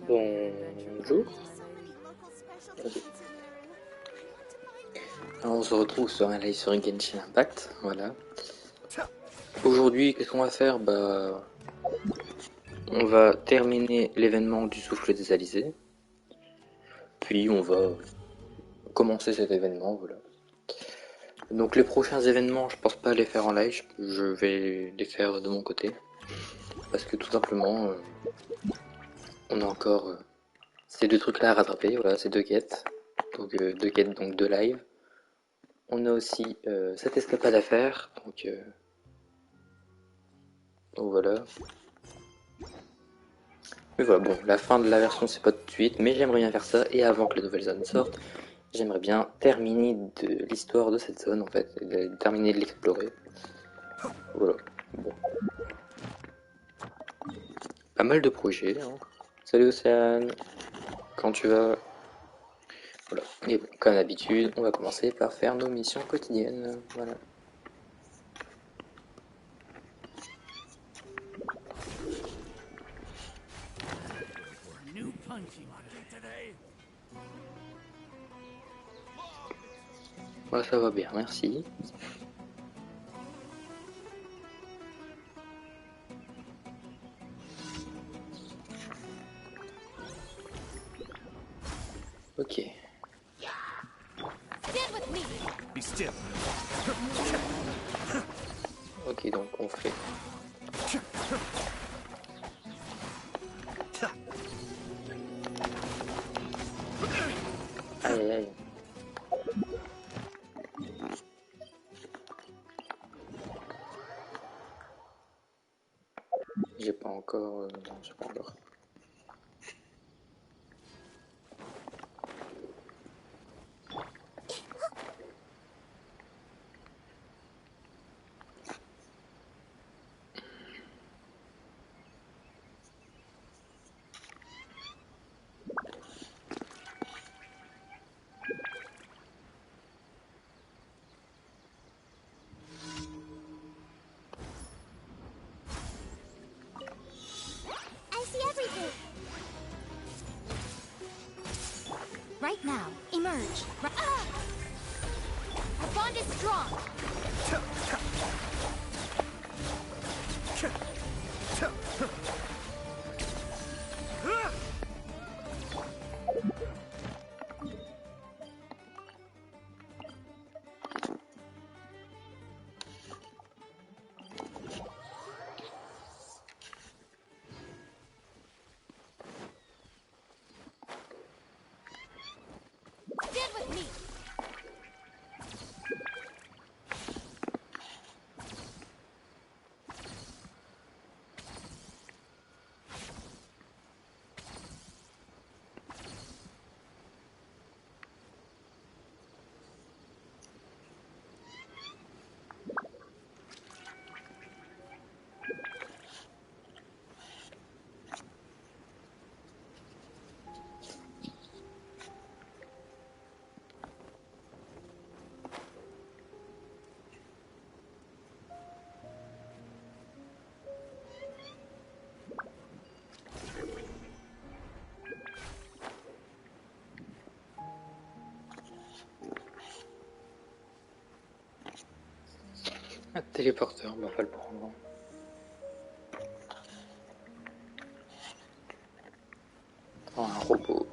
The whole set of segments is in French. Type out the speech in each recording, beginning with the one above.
Bonjour. Ok. Alors, on se retrouve sur un live sur Genshin Impact, voilà. Aujourd'hui, qu'est-ce qu'on va faire? On va terminer l'événement du souffle des Alizés, puis on va commencer cet événement, voilà. Donc les prochains événements, je pense pas les faire en live, je vais les faire de mon côté, parce que tout simplement, on a encore ces deux trucs-là à rattraper, voilà, ces deux quêtes, donc deux quêtes, donc deux lives. On a aussi cette escapade à faire, donc voilà. Mais voilà, bon, la fin de la version c'est pas tout de suite, mais j'aimerais bien faire ça, et avant que la nouvelle zone sorte, j'aimerais bien terminer de l'histoire de cette zone en fait, et terminer de l'explorer. Voilà, bon. Pas mal de projets, hein. Salut Océane, quand tu vas? Voilà, et bon, comme d'habitude, on va commencer par faire nos missions quotidiennes, voilà. Voilà, ça va bien, merci. Ok. Ok, donc on fait... Aïe aïe aïe. J'ai pas encore... non, j'ai pas encore... Right now, emerge. Abonne is strong. Stand with me. Un téléporteur, on va le prendre. Oh, un robot.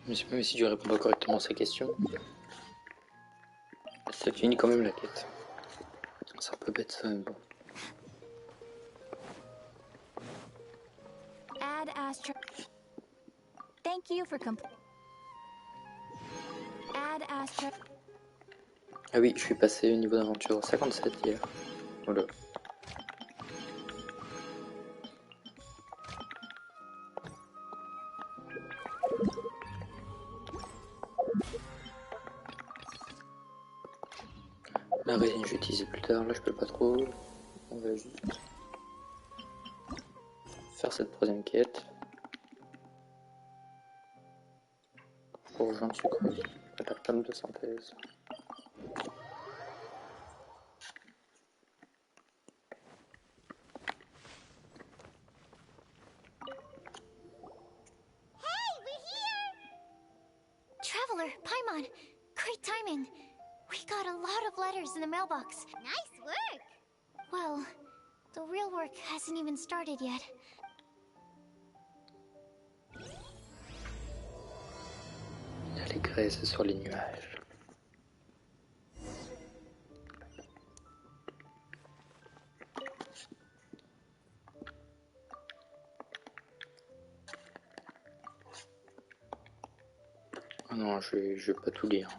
Même si tu réponds pas correctement à sa question, ça finit quand même la quête. C'est un peu bête ça, mais bon. Add Astro. Thank you for Add Astro. Ah oui, je suis passé au niveau d'aventure 57 hier. Voilà. La résine je vais utiliser plus tard, là je peux pas trop. On va juste faire cette troisième quête. Pour rejoindre sucreuse. La table de synthèse. Traveler, Paimon, great timing. We got a lot of letters in the mailbox. Nice work! Well, the real work hasn't even started yet. L'allégresse sur les nuages. Ah non, je vais pas tout lire.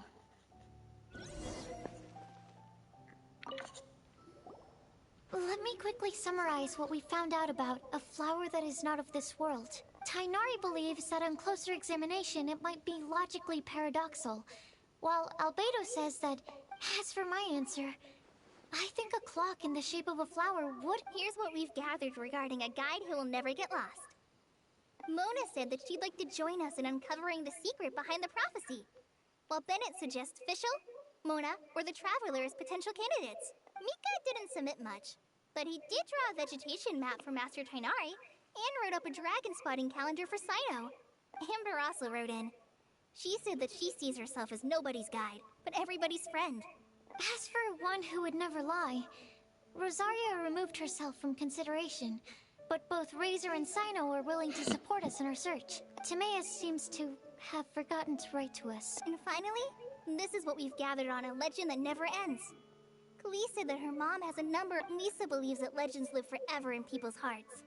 Let me quickly summarize what we found out about a flower that is not of this world. Tainari believes that on closer examination it might be logically paradoxal, while Albedo says that, as for my answer, I think a clock in the shape of a flower would... Here's what we've gathered regarding a guide who will never get lost. Mona said that she'd like to join us in uncovering the secret behind the prophecy, while Bennett suggests Fischl, Mona, or the Traveler as potential candidates. Mika didn't submit much, but he did draw a vegetation map for Master Tainari and wrote up a dragon spotting calendar for Sino. Amber also wrote in. She said that she sees herself as nobody's guide, but everybody's friend. As for one who would never lie, Rosaria removed herself from consideration, but both Razor and Sino are willing to support us in our search. Timaeus seems to have forgotten to write to us. And finally, this is what we've gathered on a legend that never ends. Klee said that her mom has a number. Lisa believes that legends live forever in people's hearts.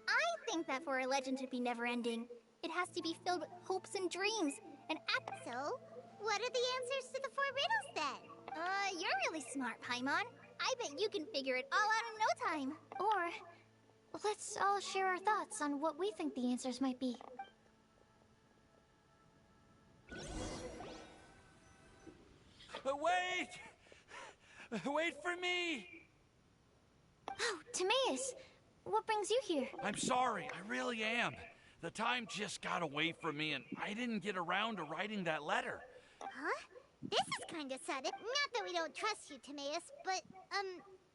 I think that for a legend to be never-ending, it has to be filled with hopes and dreams. And so, what are the answers to the 4 riddles then? You're really smart, Paimon. I bet you can figure it all out in no time. Or, let's all share our thoughts on what we think the answers might be. Wait! Wait for me! Oh, Timaeus! What brings you here? I'm sorry, I really am. The time just got away from me and I didn't get around to writing that letter. Huh? This is kinda sudden. Not that we don't trust you, Timaeus, but,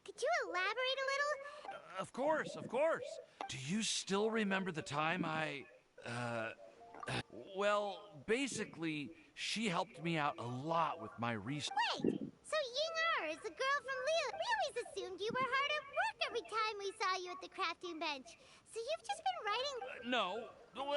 could you elaborate a little? Of course, of course. Do you still remember the time well, basically, she helped me out a lot with my research. Wait! So Ying-Er is the girl from Leo. We always assumed you were hard at work every time we saw you at the crafting bench. So you've just been writing... No,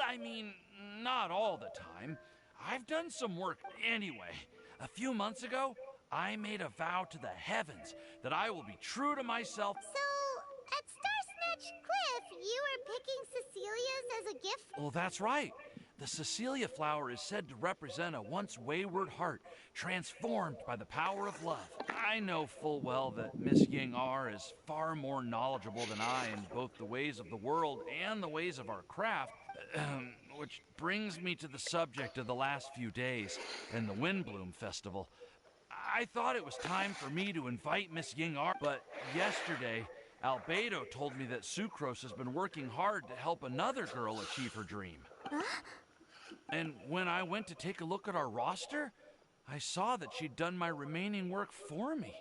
I mean, not all the time. I've done some work anyway. A few months ago, I made a vow to the heavens that I will be true to myself. So, at Star Snatch Cliff, you were picking Cecilia's as a gift? Well, that's right. The Cecilia flower is said to represent a once wayward heart, transformed by the power of love. I know full well that Miss Ying-Er is far more knowledgeable than I in both the ways of the world and the ways of our craft, which brings me to the subject of the last few days and the Windbloom Festival. I thought it was time for me to invite Miss Ying-Er, but yesterday, Albedo told me that Sucrose has been working hard to help another girl achieve her dream. Huh? And when I went to take a look at our roster, I saw that she'd done my remaining work for me.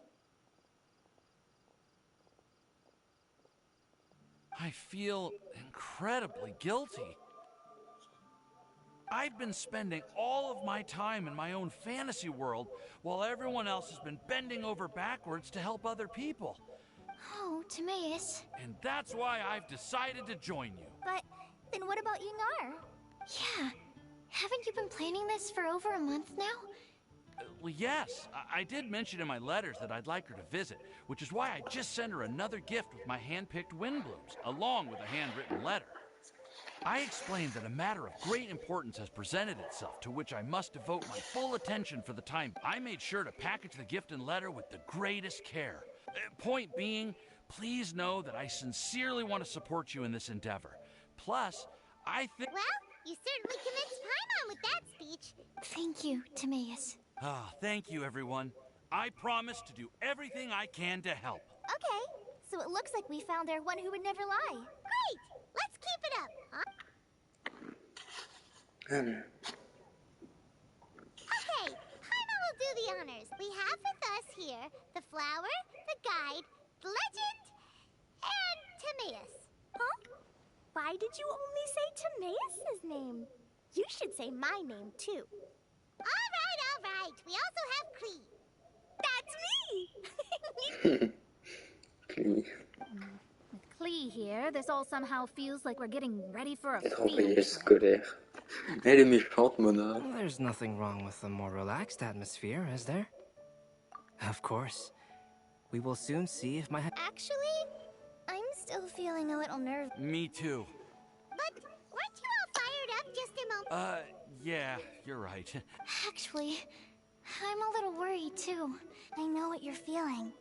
I feel incredibly guilty. I've been spending all of my time in my own fantasy world while everyone else has been bending over backwards to help other people. Oh, Timaeus. And that's why I've decided to join you. But then what about Ying-Er? Yeah, Haven't you been planning this for over a month now? Well, yes, I did mention in my letters that I'd like her to visit, which is why I just sent her another gift with my hand-picked wind blooms, along with a handwritten letter. I explained that a matter of great importance has presented itself, to which I must devote my full attention for the time. I made sure to package the gift and letter with the greatest care. Point being, please know that I sincerely want to support you in this endeavor. Plus, I think... Well, you certainly convinced Paimon with that speech. Thank you, Timaeus. Ah, thank you, everyone. I promise to do everything I can to help. Okay, so it looks like we found our one who would never lie. Great! Let's keep it up, huh? Okay, Paimon will do the honors. We have with us here the flower, the guide, the legend, and Timaeus. Huh? Why did you only say Timaeus' name? You should say my name, too. All right. We also have Klee. That's me! Clee. With Klee here, this all somehow feels like we're getting ready for a Être field envoyée trip. scolaire. Elle est méchante, Mona. There's nothing wrong with a more relaxed atmosphere, is there? Of course. We will soon see if my... Actually, I'm still feeling a little nervous. Me too. But weren't you all fired up just a moment? Yeah, you're right. Actually, I'm a little worried too. I know what you're feeling.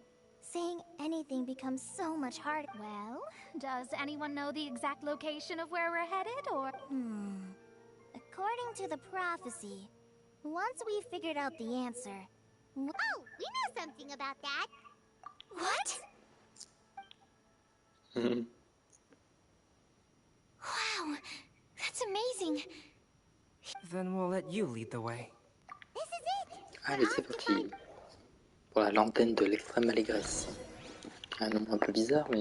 Saying anything becomes so much harder. Well, does anyone know the exact location of where we're headed, or...? According to the prophecy, once we figured out the answer... Oh, we know something about that. What? Wow, that's amazing. Then we'll let you lead the way. This is it. Allez, c'est parti. Pour la l'antenne de l'extrême allégresse. Un nom un peu bizarre, mais...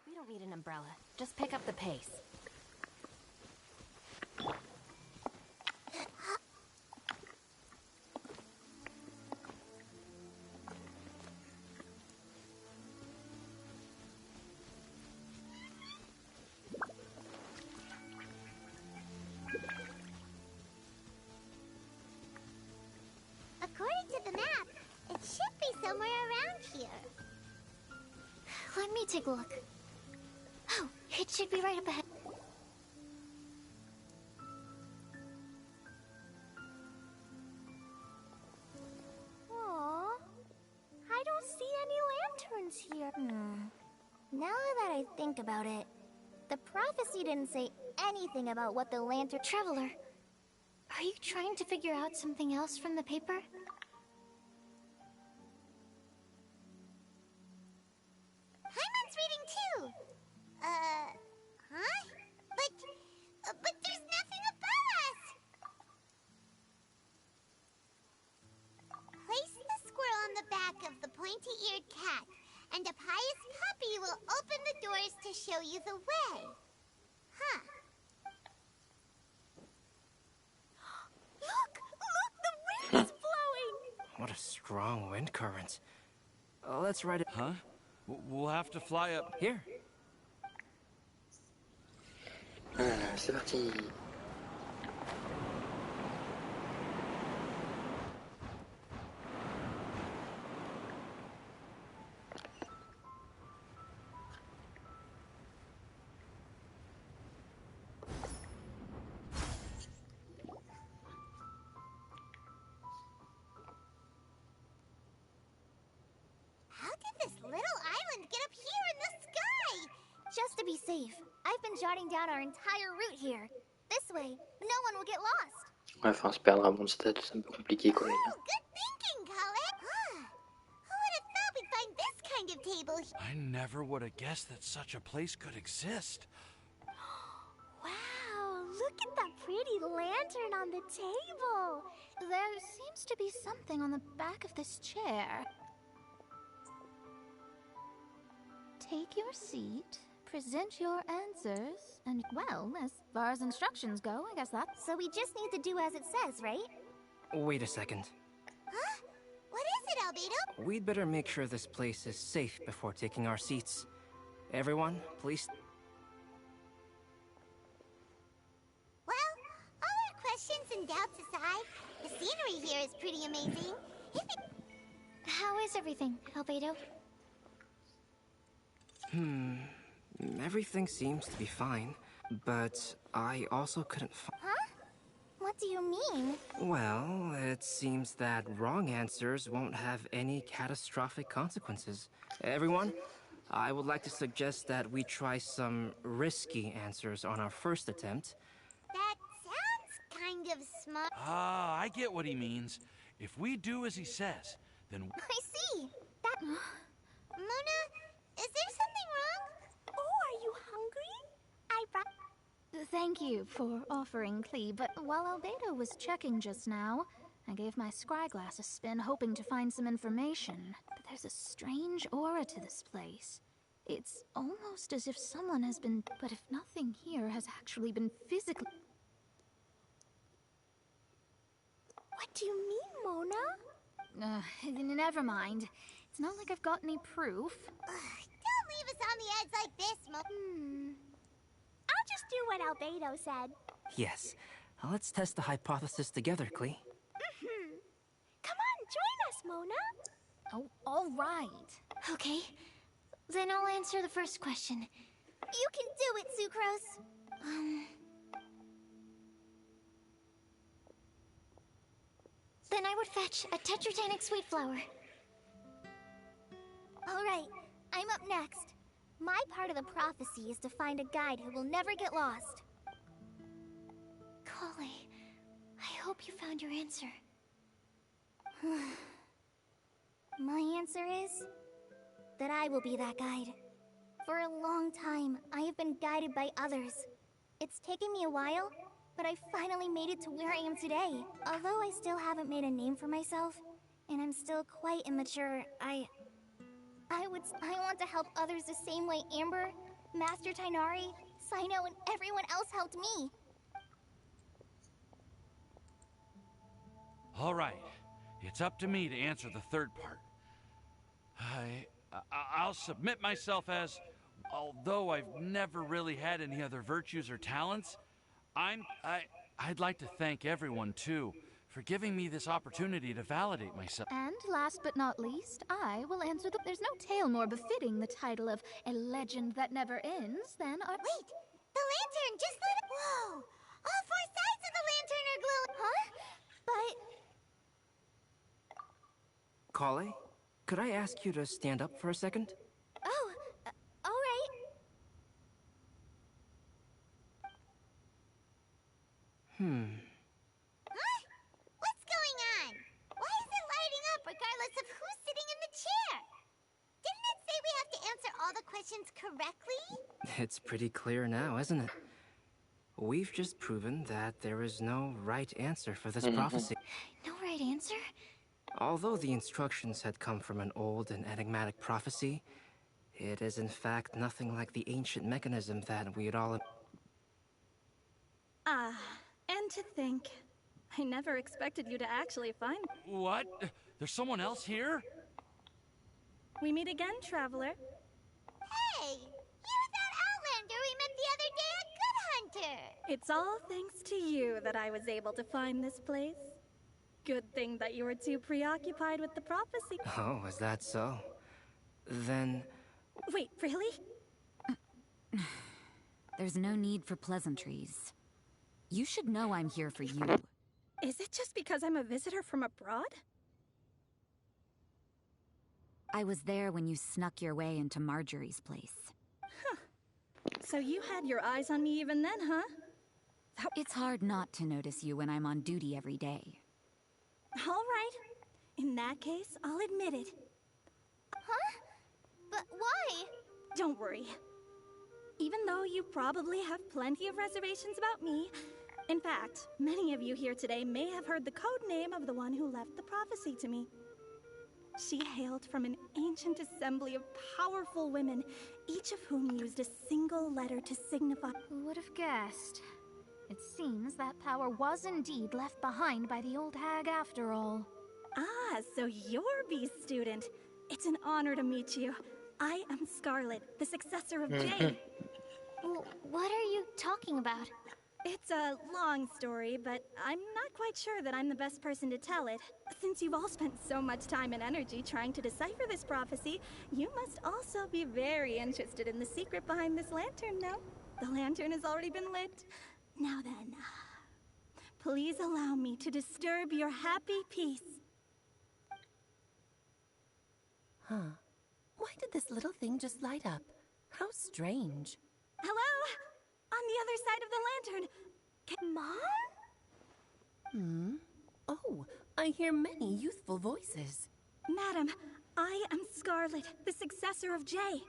We don't need an umbrella. Just pick up the pace. According to the map, it should be somewhere around here. Let me take a look. Oh, it should be right up ahead. Aww. I don't see any lanterns here. Now that I think about it, the prophecy didn't say anything about what the lantern... Traveler, are you trying to figure out something else from the paper? Paimon's reading too. Huh? But there's nothing above us. Place the squirrel on the back of the pointy-eared cat, and a pious puppy will open the doors to show you the way. Huh. Look, the wind is blowing. What a strong wind current. Let's ride it... Huh? We'll have to fly up... Here. Voilà, c'est parti. How did this little island get up here in the sky? Just to be safe, I've been jotting down our entire route here. This way, no one will get lost. Ouais, enfin, se perdre à Mondstadt, c'est un peu compliqué quand même. Oh, good thinking, Colin. Who would have thought we'd find this kind of table here? I never would have guessed that such a place could exist. Wow, look at that pretty lantern on the table. There seems to be something on the back of this chair. Take your seat, present your answers, and, well, as far as instructions go, I guess that's... So we just need to do as it says, right? Wait a second. Huh? What is it, Albedo. We'd better make sure this place is safe before taking our seats. Everyone, please. Well, all our questions and doubts aside, the scenery here is pretty amazing. How is everything, Albedo? Everything seems to be fine, but I also couldn't Huh? What do you mean? Well, it seems that wrong answers won't have any catastrophic consequences. Everyone, I would like to suggest that we try some risky answers on our first attempt. That sounds kind of smart. Ah, I get what he means. If we do as he says, then... I see. That... Mona, is there something wrong? Oh, are you hungry? I brought... Thank you for offering, Klee, but while Albedo was checking just now, I gave my scryglass a spin hoping to find some information. But there's a strange aura to this place. It's almost as if someone has been... But if nothing here has actually been physically... What do you mean, Mona? Never mind. It's not like I've got any proof. Don't leave us on the edge like this, Mona. I'll just do what Albedo said. Yes, let's test the hypothesis together, Klee. Come on, join us, Mona. Oh, all right. Okay, then I'll answer the first question. You can do it, Sucrose. Then I would fetch a tetragenic sweet flower. All right, I'm up next. My part of the prophecy is to find a guide who will never get lost. Kale, I hope you found your answer. My answer is that I will be that guide. For a long time, I have been guided by others. It's taken me a while, but I finally made it to where I am today. Although I still haven't made a name for myself, and I'm still quite immature, I want to help others the same way Amber, Master Tighnari, Cyno, and everyone else helped me. All right, it's up to me to answer the third part. I'll submit myself as, although I've never really had any other virtues or talents, I'd like to thank everyone, too, for giving me this opportunity to validate myself. And last but not least, I will answer the... There's no tale more befitting the title of a legend that never ends than our... Wait! The lantern! Just let it... Whoa! All four sides of the lantern are glowing! Huh? But... Kale, could I ask you to stand up for a second? Oh, all right. Huh? What's going on? Why is it lighting up regardless of who's sitting in the chair? Didn't it say we have to answer all the questions correctly? It's pretty clear now, isn't it? We've just proven that there is no right answer for this prophecy. No right answer? Although the instructions had come from an old and enigmatic prophecy, it is in fact nothing like the ancient mechanism that we had all... And to think, I never expected you to actually find... What? There's someone else here? We meet again, traveler. Hey! You're that Outlander we met the other day at Good Hunter! It's all thanks to you that I was able to find this place. Good thing that you were too preoccupied with the prophecy. Oh, is that so? Then... Wait, really? There's no need for pleasantries. You should know I'm here for you. Is it just because I'm a visitor from abroad? I was there when you snuck your way into Marjorie's place. So you had your eyes on me even then, huh? It's hard not to notice you when I'm on duty every day. All right. In that case, I'll admit it. Huh? But why? Don't worry. Even though you probably have plenty of reservations about me, in fact, many of you here today may have heard the code name of the one who left the prophecy to me. She hailed from an ancient assembly of powerful women, each of whom used a single letter to signify... Who would have guessed? It seems that power was indeed left behind by the old hag after all. Ah, So you're B's student. It's an honor to meet you. I am Scarlet, the successor of Jade. What are you talking about? It's a long story, but I'm not quite sure that I'm the best person to tell it. Since you've all spent so much time and energy trying to decipher this prophecy, you must also be very interested in the secret behind this lantern, no? The lantern has already been lit. Now then, please allow me to disturb your happy peace. Huh. Why did this little thing just light up? How strange. Hello? On the other side of the lantern. Mom? Oh, I hear many youthful voices. Madam, I am Scarlet, the successor of Jay.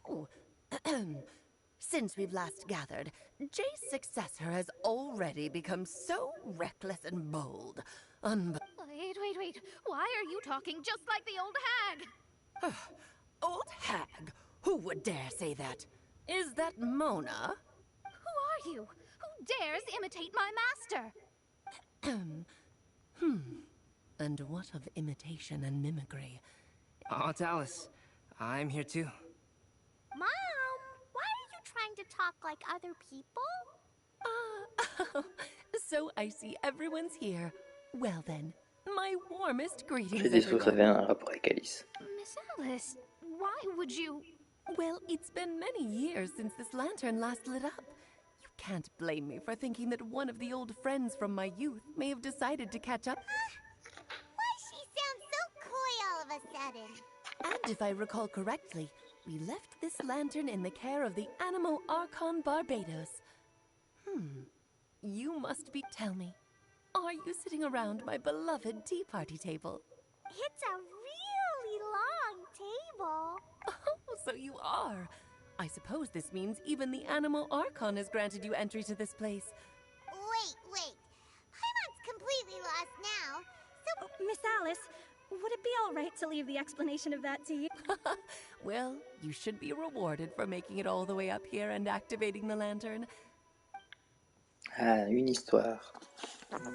Oh, since we've last gathered, Jay's successor has already become so reckless and bold. Wait. Why are you talking just like the old hag? Old hag? Who would dare say that? Is that Mona? Who are you? Who dares imitate my master? And what of imitation and mimicry? Oh, Dallas, I'm here too. Mom, why are you trying to talk like other people? So I see everyone's here. Well then, my warmest greetings, Les vaisseaux everyone. avaient un rapport avec Alice. Miss Alice, why would you... Well, it's been many years since this lantern last lit up. You can't blame me for thinking that one of the old friends from my youth may have decided to catch up. Why she sounds so coy all of a sudden? And if I recall correctly, we left this lantern in the care of the Animo Archon Barbados. You must tell me, are you sitting around my beloved tea party table? It's a really long table. Oh, so you are. I suppose this means even the Animo Archon has granted you entry to this place. Wait. Paimon's completely lost now. So, Miss Alice, would it be all right to leave the explanation of that to you? Well, you should be rewarded for making it all the way up here and activating the lantern. Ah, une histoire.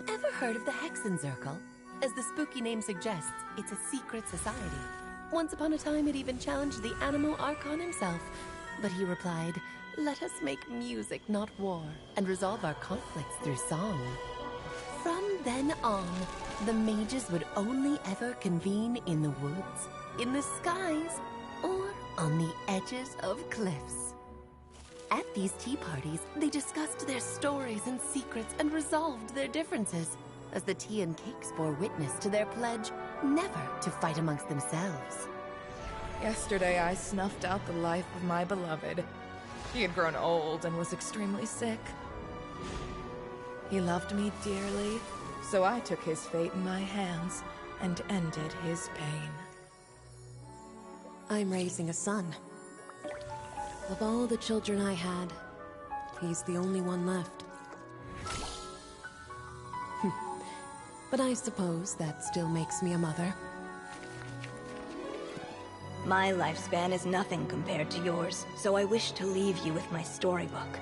Ever heard of the Hexenzirkel? As the spooky name suggests, it's a secret society. Once upon a time, it even challenged the Animo Archon himself. But he replied, "Let us make music, not war, and resolve our conflicts through song." From then on, the mages would only ever convene in the woods, in the skies, or on the edges of cliffs. At these tea parties, they discussed their stories and secrets and resolved their differences, as the tea and cakes bore witness to their pledge never to fight amongst themselves. Yesterday I snuffed out the life of my beloved. He had grown old and was extremely sick. He loved me dearly, so I took his fate in my hands and ended his pain. I'm raising a son. Of all the children I had, he's the only one left. But I suppose that still makes me a mother. My lifespan is nothing compared to yours, so I wish to leave you with my storybook.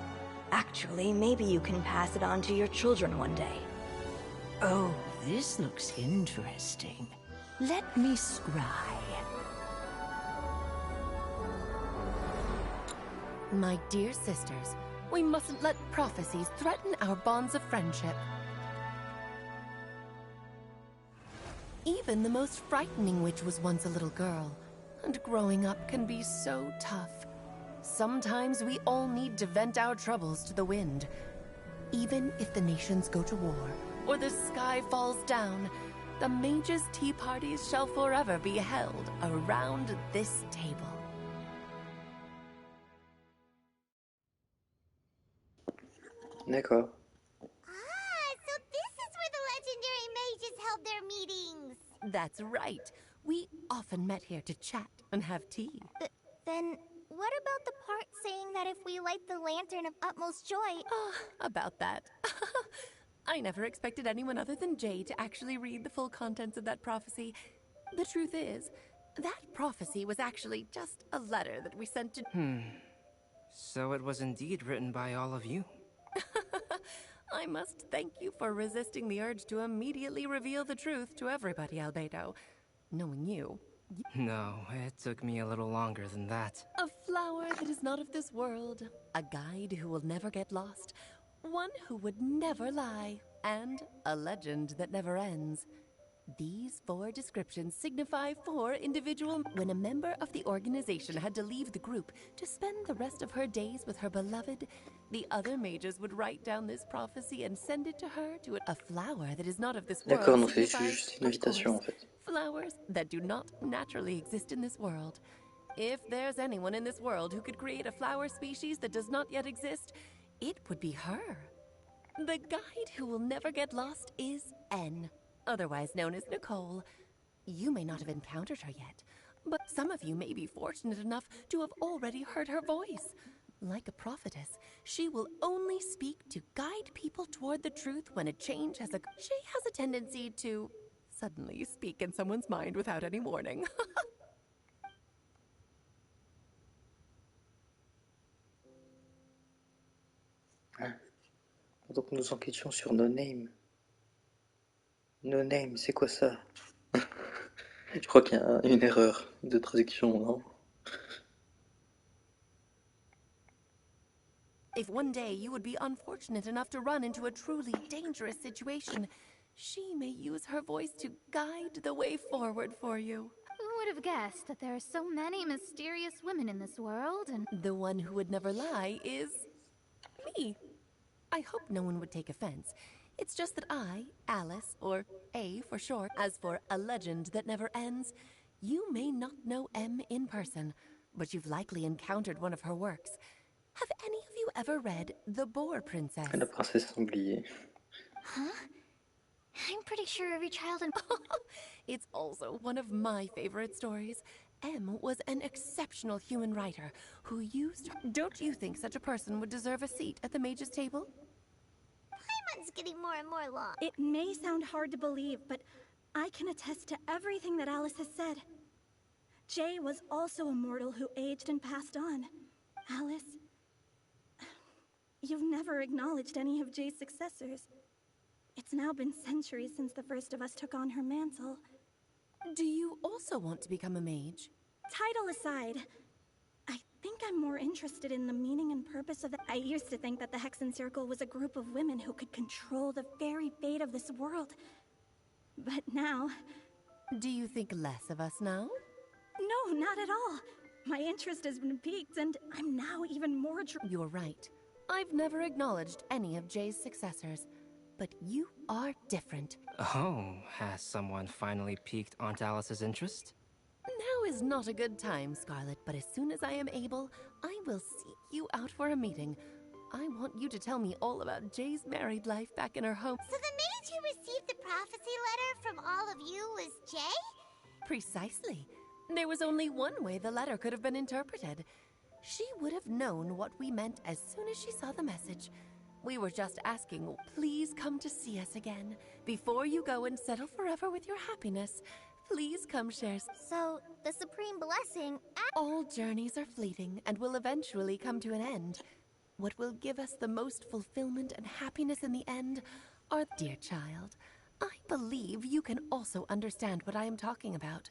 Actually, maybe you can pass it on to your children one day. Oh, this looks interesting. Let me scry. My dear sisters, we mustn't let prophecies threaten our bonds of friendship. Even the most frightening witch was once a little girl, and growing up can be so tough. Sometimes we all need to vent our troubles to the wind. Even if the nations go to war, or the sky falls down, the mages' tea parties shall forever be held around this table. D'accord. So this is where the legendary mages held their meetings. That's right. We often met here to chat and have tea. Then, what about the part saying that if we light the lantern of utmost joy... About that. I never expected anyone other than Jay to actually read the full contents of that prophecy. The truth is, that prophecy was actually just a letter that we sent to... So it was indeed written by all of you. I must thank you for resisting the urge to immediately reveal the truth to everybody, Albedo. Knowing you. No, it took me a little longer than that. A flower that is not of this world, a guide who will never get lost, one who would never lie, and a legend that never ends. These 4 descriptions signify 4 individual. When a member of the organization had to leave the group to spend the rest of her days with her beloved, the other mages would write down this prophecy and send it to her to a flower that is not of this world. D'accord, donc c'est signifies, juste une of invitation en course, fait. flowers that do not naturally exist in this world. If there's anyone in this world who could create a flower species that does not yet exist, it would be her. The guide who will never get lost is N, otherwise known as Nicole. You may not have encountered her yet, but some of you may be fortunate enough to have already heard her voice. Like a prophetess, she will only speak to guide people toward the truth when a change has occurred. She has a tendency to suddenly speak in someone's mind without any warning. Donc nous enquêtions sur No Name. No Name, c'est quoi ça? Je crois qu'il y a une erreur de traduction, non? If one day you would be unfortunate enough to run into a truly dangerous situation, she may use her voice to guide the way forward for you. Who would have guessed that there are so many mysterious women in this world, and the one who would never lie is me. I hope no one would take offense. It's just that I, Alice, or A for short, as for a legend that never ends, you may not know M in person, but you've likely encountered one of her works. Have any of you ever read The Boar Princess? La princesse sanglier. Huh? I'm pretty sure every child in... It's also one of my favorite stories. M was an exceptional human writer who used... Don't you think such a person would deserve a seat at the mage's table? Paimon's getting more and more long. It may sound hard to believe, but I can attest to everything that Alice has said. Jay was also a mortal who aged and passed on. Alice, you've never acknowledged any of Jay's successors. It's now been centuries since the first of us took on her mantle. Do you also want to become a mage? Title aside, I think I'm more interested in the meaning and purpose of the... I used to think that the Hexen Circle was a group of women who could control the very fate of this world. But now... Do you think less of us now? No, not at all. My interest has been piqued, and I'm now even more... You're right. I've never acknowledged any of Jay's successors. But you are different. Oh, has someone finally piqued Aunt Alice's interest? Now is not a good time, Scarlet, but as soon as I am able, I will seek you out for a meeting. I want you to tell me all about Jay's married life back in her home. So the mage who received the prophecy letter from all of you was Jay? Precisely. There was only one way the letter could have been interpreted. She would have known what we meant as soon as she saw the message. We were just asking, please come to see us again. Before you go and settle forever with your happiness, please come share. So, the supreme blessing... All journeys are fleeting and will eventually come to an end. What will give us the most fulfillment and happiness in the end are... Dear child, I believe you can also understand what I am talking about.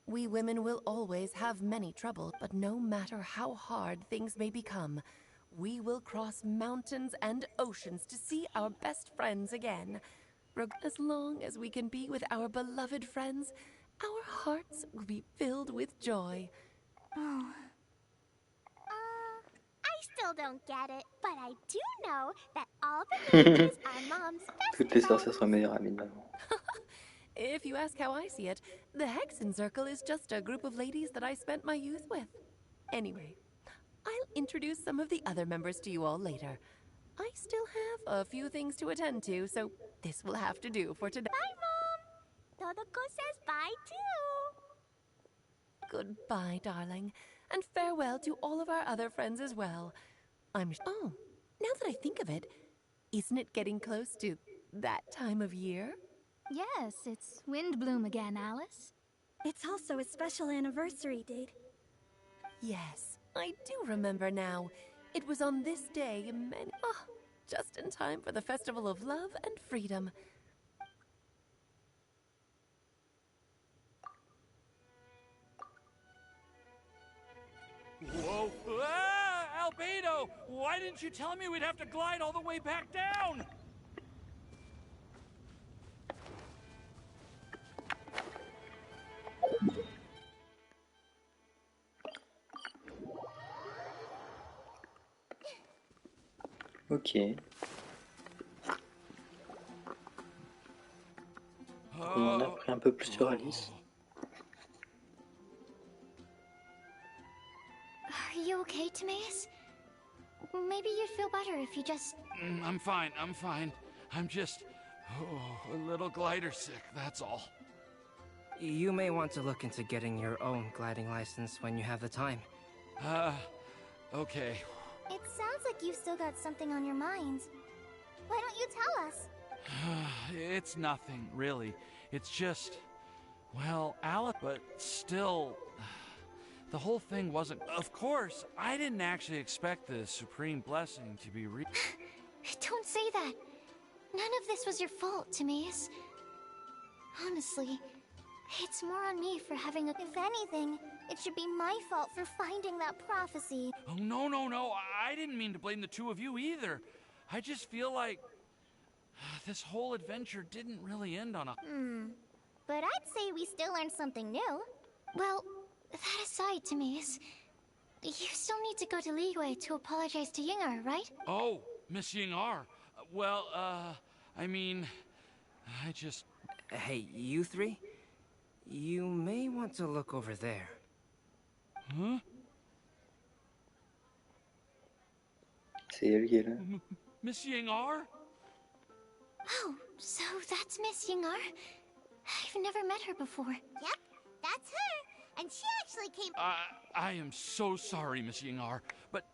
We women will always have many troubles, but no matter how hard things may become, we will cross mountains and oceans to see our best friends again. As long as we can be with our beloved friends, our hearts will be filled with joy. Oh. I still don't get it, but I do know that all the mages are Mom's best Toutes les sorcières sont meilleures amies de maman. If you ask how I see it, the Hexen Circle is just a group of ladies that I spent my youth with. Anyway, I'll introduce some of the other members to you all later. I still have a few things to attend to, so this will have to do for today. Bye, Mom! Todoko says bye, too! Goodbye, darling, and farewell to all of our other friends as well. Oh, now that I think of it, isn't it getting close to that time of year? Yes, it's wind bloom again, Alice. It's also a special anniversary date. Yes, I do remember now. It was on this day many... Oh, just in time for the Festival of Love and Freedom. Whoa! Ah, Albedo! Why didn't you tell me we'd have to glide all the way back down? Ok. On en a appris un peu plus sur Alice. Are you okay, Timaeus? Maybe you'd feel better if you just... I'm fine, I'm fine. I'm just... a little glider sick, that's all. You may want to look into getting your own gliding license when you have the time. Okay. It sounds like you've still got something on your mind. Why don't you tell us? It's nothing, really. It's just... well, Alice, but still... the whole thing wasn't... Of course, I didn't actually expect the Supreme Blessing to be Don't say that. None of this was your fault, Timaeus. Honestly, it's more on me for having a... If anything, it should be my fault for finding that prophecy. Oh, no. I didn't mean to blame the two of you either. I just feel like... this whole adventure didn't really end on a... But I'd say we still learned something new. Well, that aside, Timaeus, you still need to go to Liyue to apologize to Yingar, right? Oh, Miss Yingar. Well, I mean... I just... Hey, you three? You may want to look over there. Huh? C'est elle qui est là. Miss Yingar? Oh, so that's Miss Yingar? I've never met her before. Yep, that's her. And she actually came... I am so sorry, Miss Yingar, but...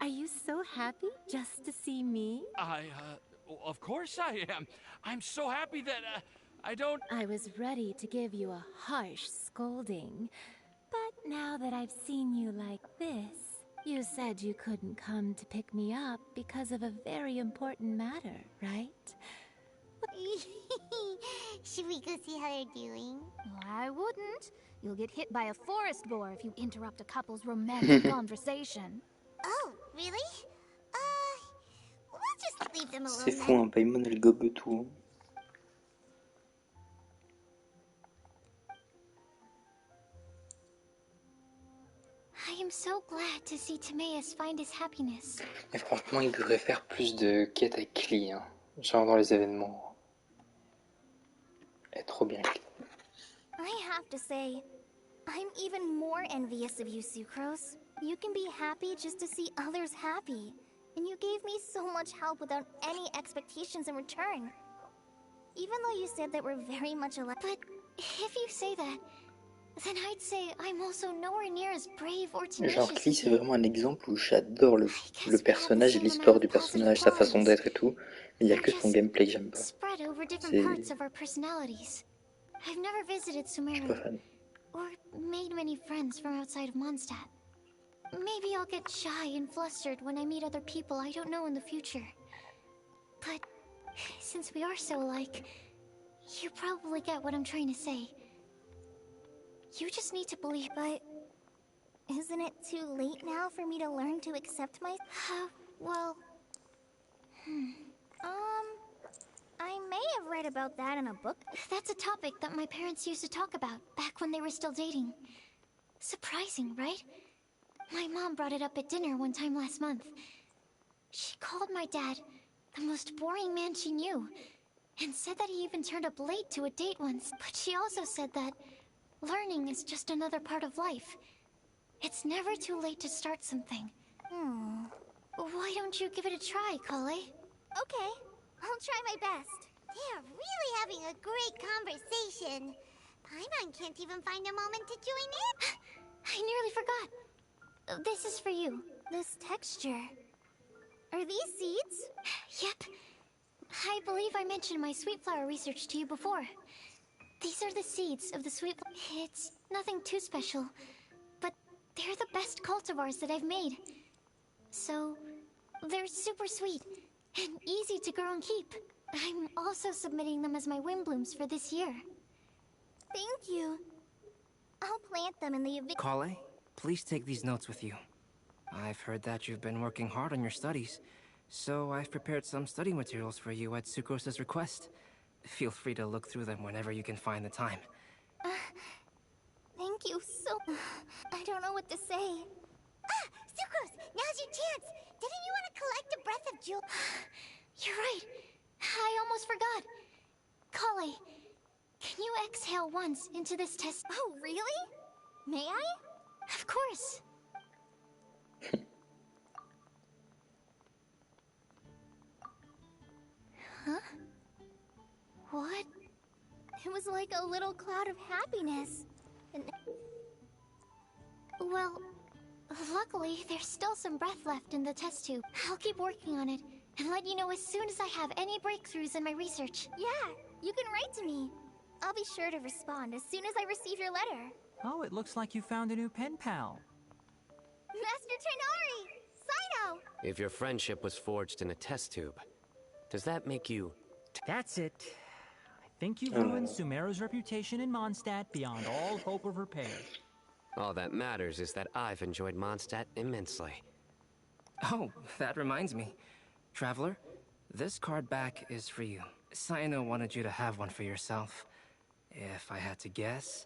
Are you so happy just to see me? Of course I am. I'm so happy that, I don't... I was ready to give you a harsh scolding, but now that I've seen you like this, you said you couldn't come to pick me up because of a very important matter, right? Should we go see how they're doing? I wouldn't. You'll get hit by a forest boar if you interrupt a couple's romantic conversation. Oh, really? We'll just leave them alone. C'est fou, hein, Paimon elle gobe tout. I am so glad to see Timaeus find his happiness. Et franchement, il devrait faire plus de quêtes avec Klee, hein. Genre dans les événements. Elle est trop bien, Klee. I have to say, I'm even more envious of you, Sucrose. You can be happy just to see others happy. And you gave me so much help without any expectations in return. Even though you said that we're very much alike. But if you say that, then I'd say I'm also nowhere near as brave or tenacious. Genre Klee, c'est vraiment un exemple où j'adore le personnage et l'histoire du personnage, sa façon d'être et tout. Mais il n'y a que son gameplay que j'aime pas. Spread over different parts of our personalities. I've never visited Je suis Sumeru pas fan. or made many friends from outside of Mondstadt. Maybe I'll get shy and flustered when I meet other people I don't know in the future. But since we are so alike, you probably get what I'm trying to say. You just need to believe. But isn't it too late now for me to learn to accept myself? Well... I may have read about that in a book. That's a topic that my parents used to talk about back when they were still dating. Surprising, right? My mom brought it up at dinner one time last month. She called my dad the most boring man she knew, and said that he even turned up late to a date once. But she also said that learning is just another part of life. It's never too late to start something. Why don't you give it a try, Kale? Okay, I'll try my best. They're really having a great conversation. Paimon can't even find a moment to join in. I nearly forgot. This is for you. This texture. Are these seeds? Yep. I believe I mentioned my sweet flower research to you before. These are the seeds of the sweet... It's nothing too special, but they're the best cultivars that I've made. So, They're super sweet and easy to grow and keep. I'm also submitting them as my wind blooms for this year. Thank you. I'll plant them in the event. Kale, please take these notes with you. I've heard that you've been working hard on your studies, so I've prepared some study materials for you at Sucrose's request. Feel free to look through them whenever you can find the time. Thank you so... I don't know what to say. Ah! Sucrose! Now's your chance! Didn't you want to collect a breath of jewel? You're right. I almost forgot. Kale, can you exhale once into this test? Oh, really? May I? Of course. Huh? What? It was like a little cloud of happiness. And... Well, luckily, there's still some breath left in the test tube. I'll keep working on it and let you know as soon as I have any breakthroughs in my research. Yeah, you can write to me. I'll be sure to respond as soon as I receive your letter. Oh, it looks like you found a new pen pal. Master Tainari! Saito! If your friendship was forged in a test tube, does that make you... That's it. I think you've ruined Sumeru's reputation in Mondstadt beyond all hope of repair. All that matters is that I've enjoyed Mondstadt immensely. Oh, that reminds me. Traveler, this card back is for you. Saino wanted you to have one for yourself. If I had to guess,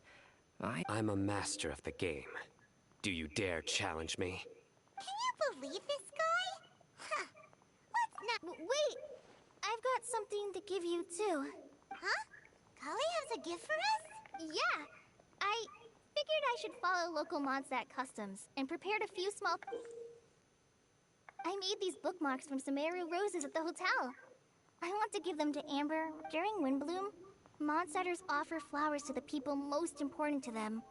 I'm a master of the game. Do you dare challenge me? Can you believe this guy? Huh. What's not... Wait! I've got something to give you, too. Huh? Kale has a gift for us? Yeah! I figured I should follow local Mondstadt customs and prepared a few small... I made these bookmarks from Sumeru roses at the hotel. I want to give them to Amber. During Windbloom, Mondstadters offer flowers to the people most important to them.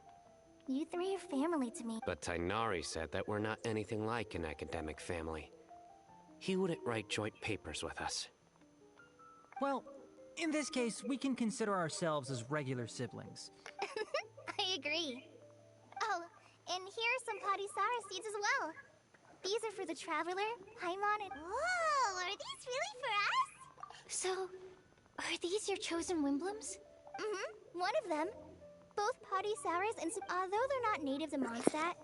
You three are family to me. But Tainari said that we're not anything like an academic family. He wouldn't write joint papers with us. Well, in this case, we can consider ourselves as regular siblings. I agree. Oh, and here are some Padisara seeds as well. These are for the Traveler, Paimon, and... Whoa, are these really for us? So, are these your chosen Windblooms? Mm-hmm, one of them. Both Padisaras and... Although they're not native to Mondstadt,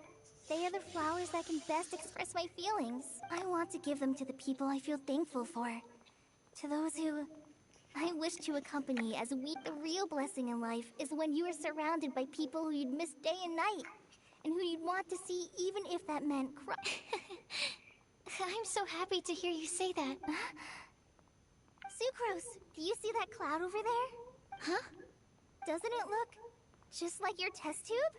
they are the flowers that can best express my feelings. I want to give them to the people I feel thankful for. To those who... I wish to accompany as the real blessing in life is when you are surrounded by people who you'd miss day and night, and who you'd want to see even if that meant I'm so happy to hear you say that. Sucrose, do you see that cloud over there? Huh? Doesn't it look just like your test tube?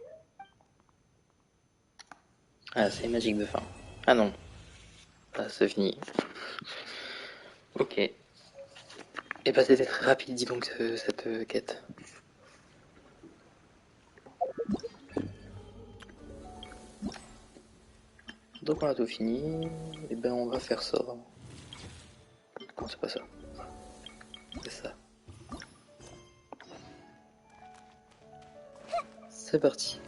Ah, c'est magique de fin. Ah non. Ah, c'est fini. Ok. Et bah c'était très rapide, dis donc, cette quête. Donc on a tout fini, et ben on va faire ça. Non, c'est pas ça. C'est ça. C'est parti.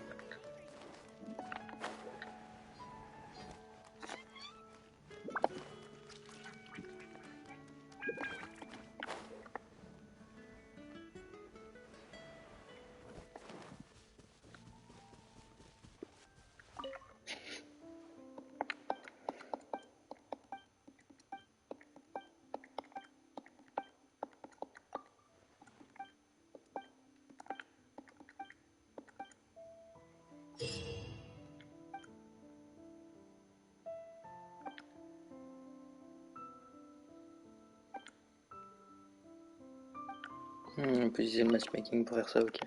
On peut utiliser le matchmaking pour faire ça, ok.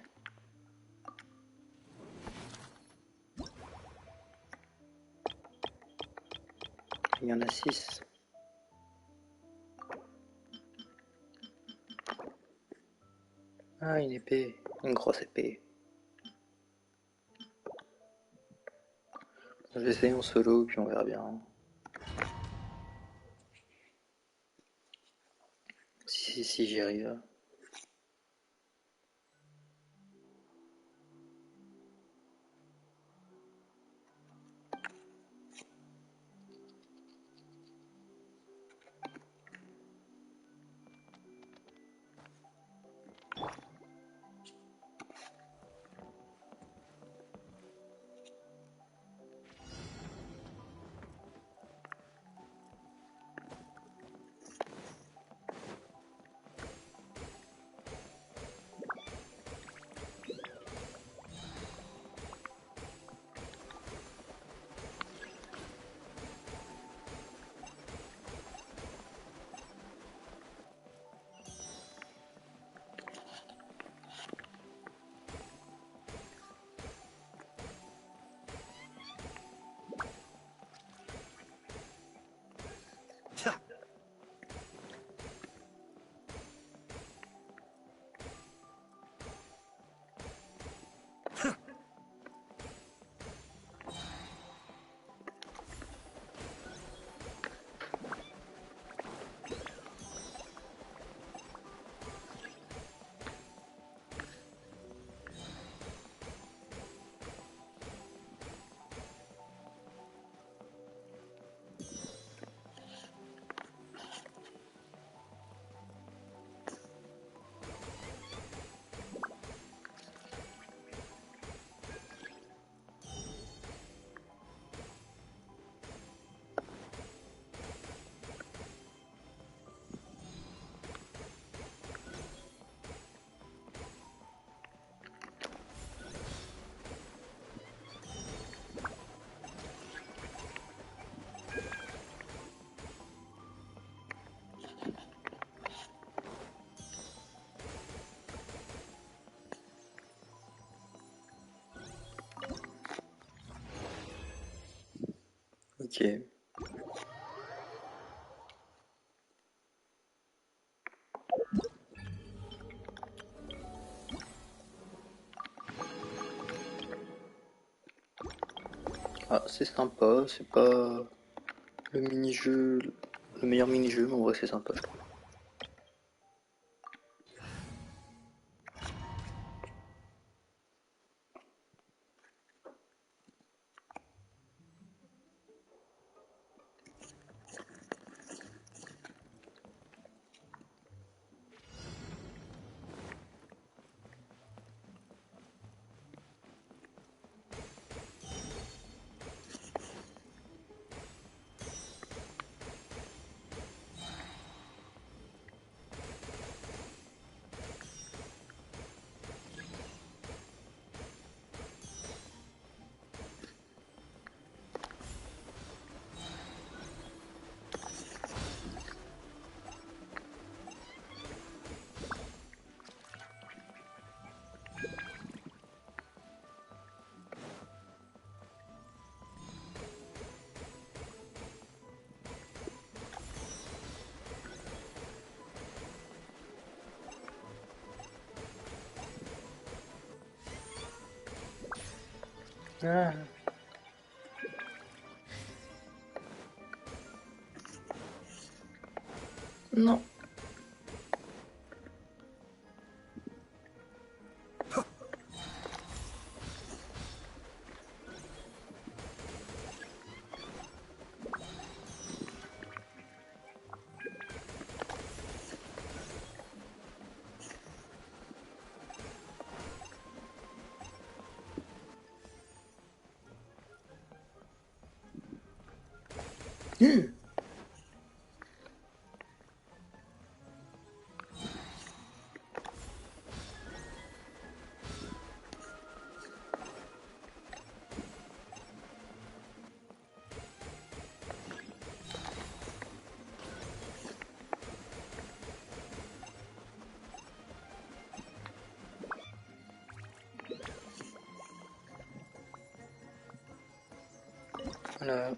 Il y en a 6. Ah, une épée, une grosse épée. Je vais essayer en solo, puis on verra bien. Si j'y arrive. Ok. Ah, c'est sympa, c'est pas le mini-jeu, le meilleur mini-jeu, mais en vrai c'est sympa, je trouve. Ah. Non. Voilà.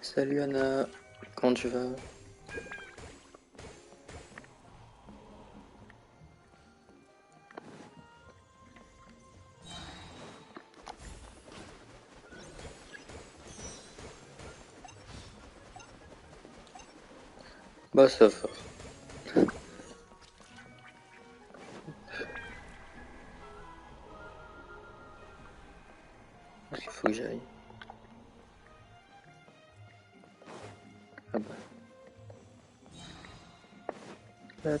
Salut Anna, comment tu vas? Bah ça va. Parce qu'il faut que j'aille. Ah bah. Hop.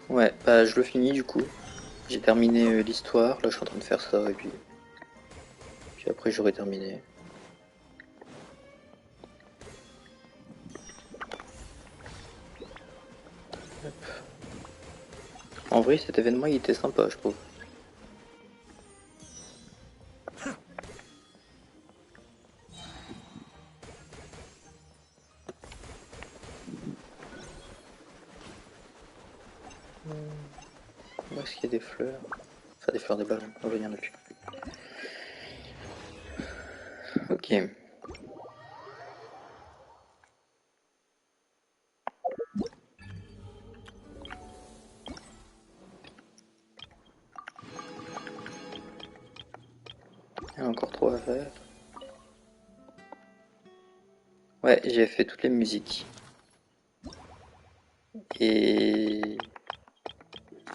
Ouais, bah je le finis du coup. J'ai terminé l'histoire, là je suis en train de faire ça et puis Puis après j'aurai terminé. Hop. En vrai cet événement il était sympa je trouve. Où est-ce qu'il y a des fleurs? Enfin des fleurs, des ballons, on va venir dessus. Ok. Il y a encore 3 à faire. Ouais, j'ai fait toutes les musiques. Et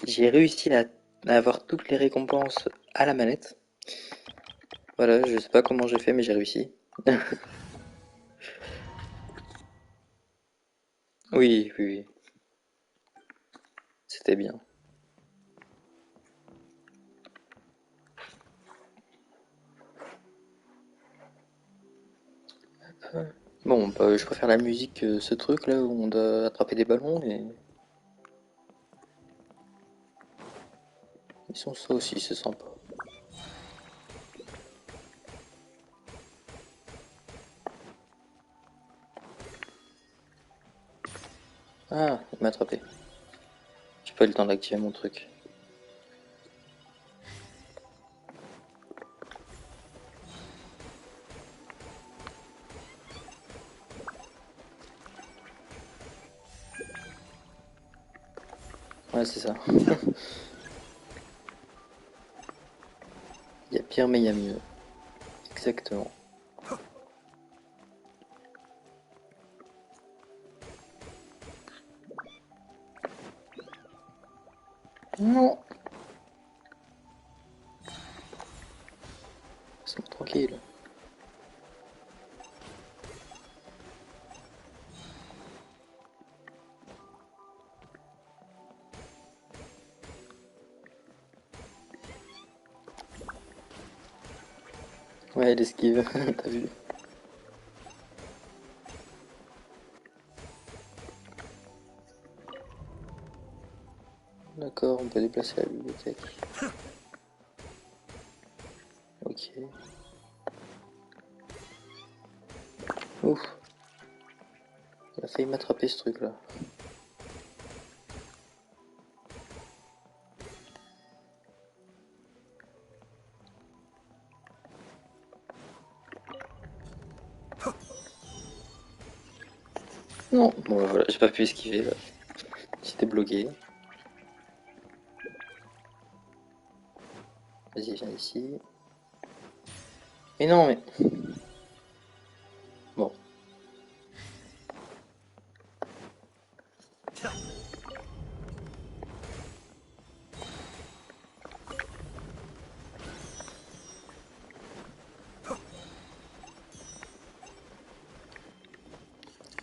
j'ai réussi à avoir toutes les récompenses à la manette. Voilà, je sais pas comment j'ai fait, mais j'ai réussi. Oui, oui, oui. C'était bien. Bon, bah, je préfère la musique que ce truc là où on doit attraper des ballons et... Ils sont ça aussi, c'est sympa. Ah, il m'a attrapé. J'ai pas eu le temps d'activer mon truc. Ouais, c'est ça. Il y a pire mais il y a mieux. Exactement. Non. Laisse-moi tranquille. Ouais, l'esquive, t'as vu. D'accord, on peut déplacer la bibliothèque. Ok. Ouf. Il a failli m'attraper ce truc là. Non, bon bah, voilà, j'ai pas pu esquiver là. J'étais bloqué. Vas-y, viens ici. Et non, mais... Bon.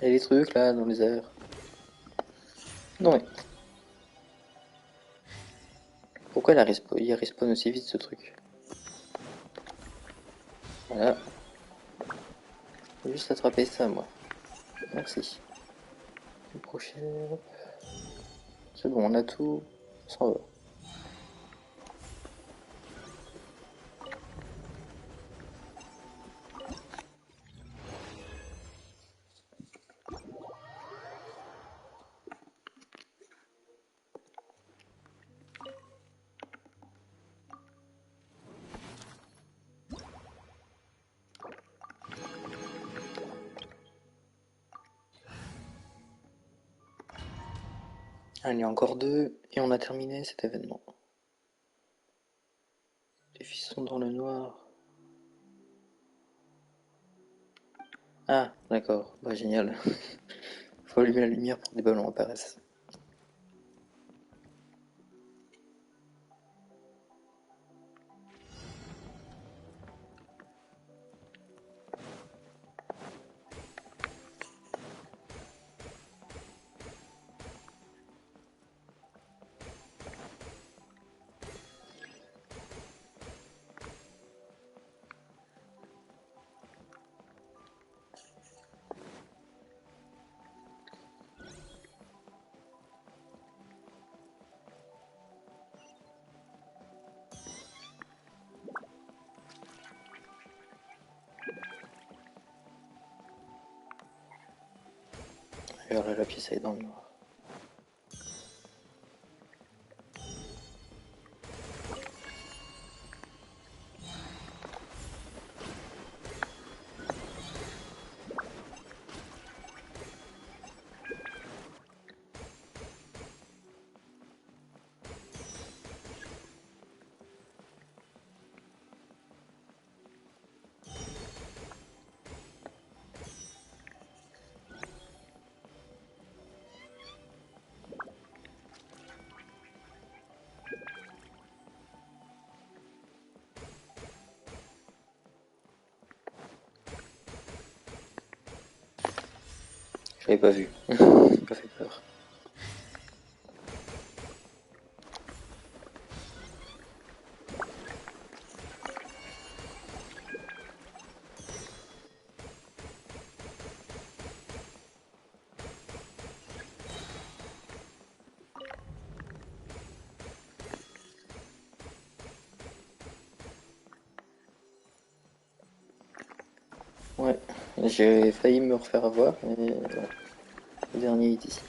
Il y a des trucs là dans les airs. Non mais... Pourquoi il respawn aussi vite ce truc? Voilà. J'ai juste attraper ça moi. Merci. Le prochain... C'est bon, on a tout. On s'en va. Allez, encore 2 et on a terminé cet événement. Les filles sont dans le noir. Ah, d'accord. Bah génial. Faut allumer la lumière pour que des ballons apparaissent. Alors là, la pièce elle est dans le noir. Je l'avais pas vu. Ça m'a fait peur. Ouais, j'ai failli me refaire avoir, mais voilà. Le dernier est ici.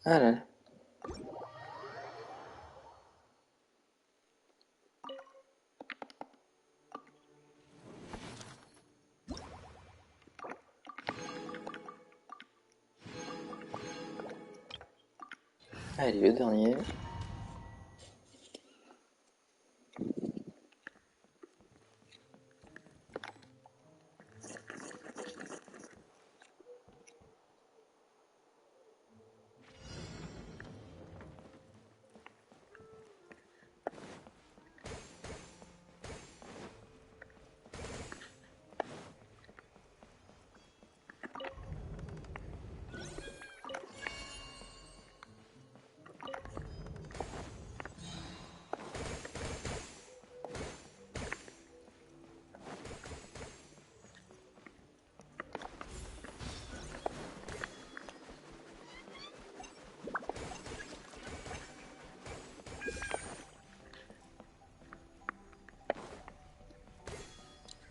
Ah là là. Allez, le dernier.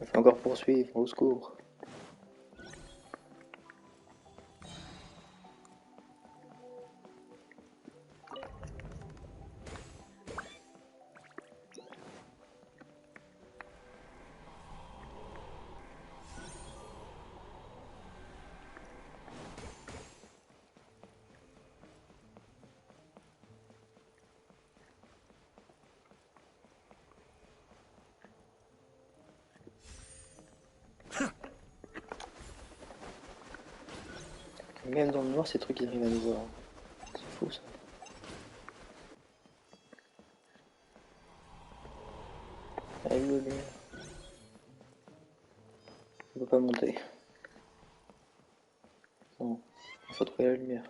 Je vais encore poursuivre, au secours. Même dans le noir, ces trucs ils arrivent à nous voir. C'est fou ça. Allez, le lumière. On peut pas monter. Non, il faut trouver la lumière.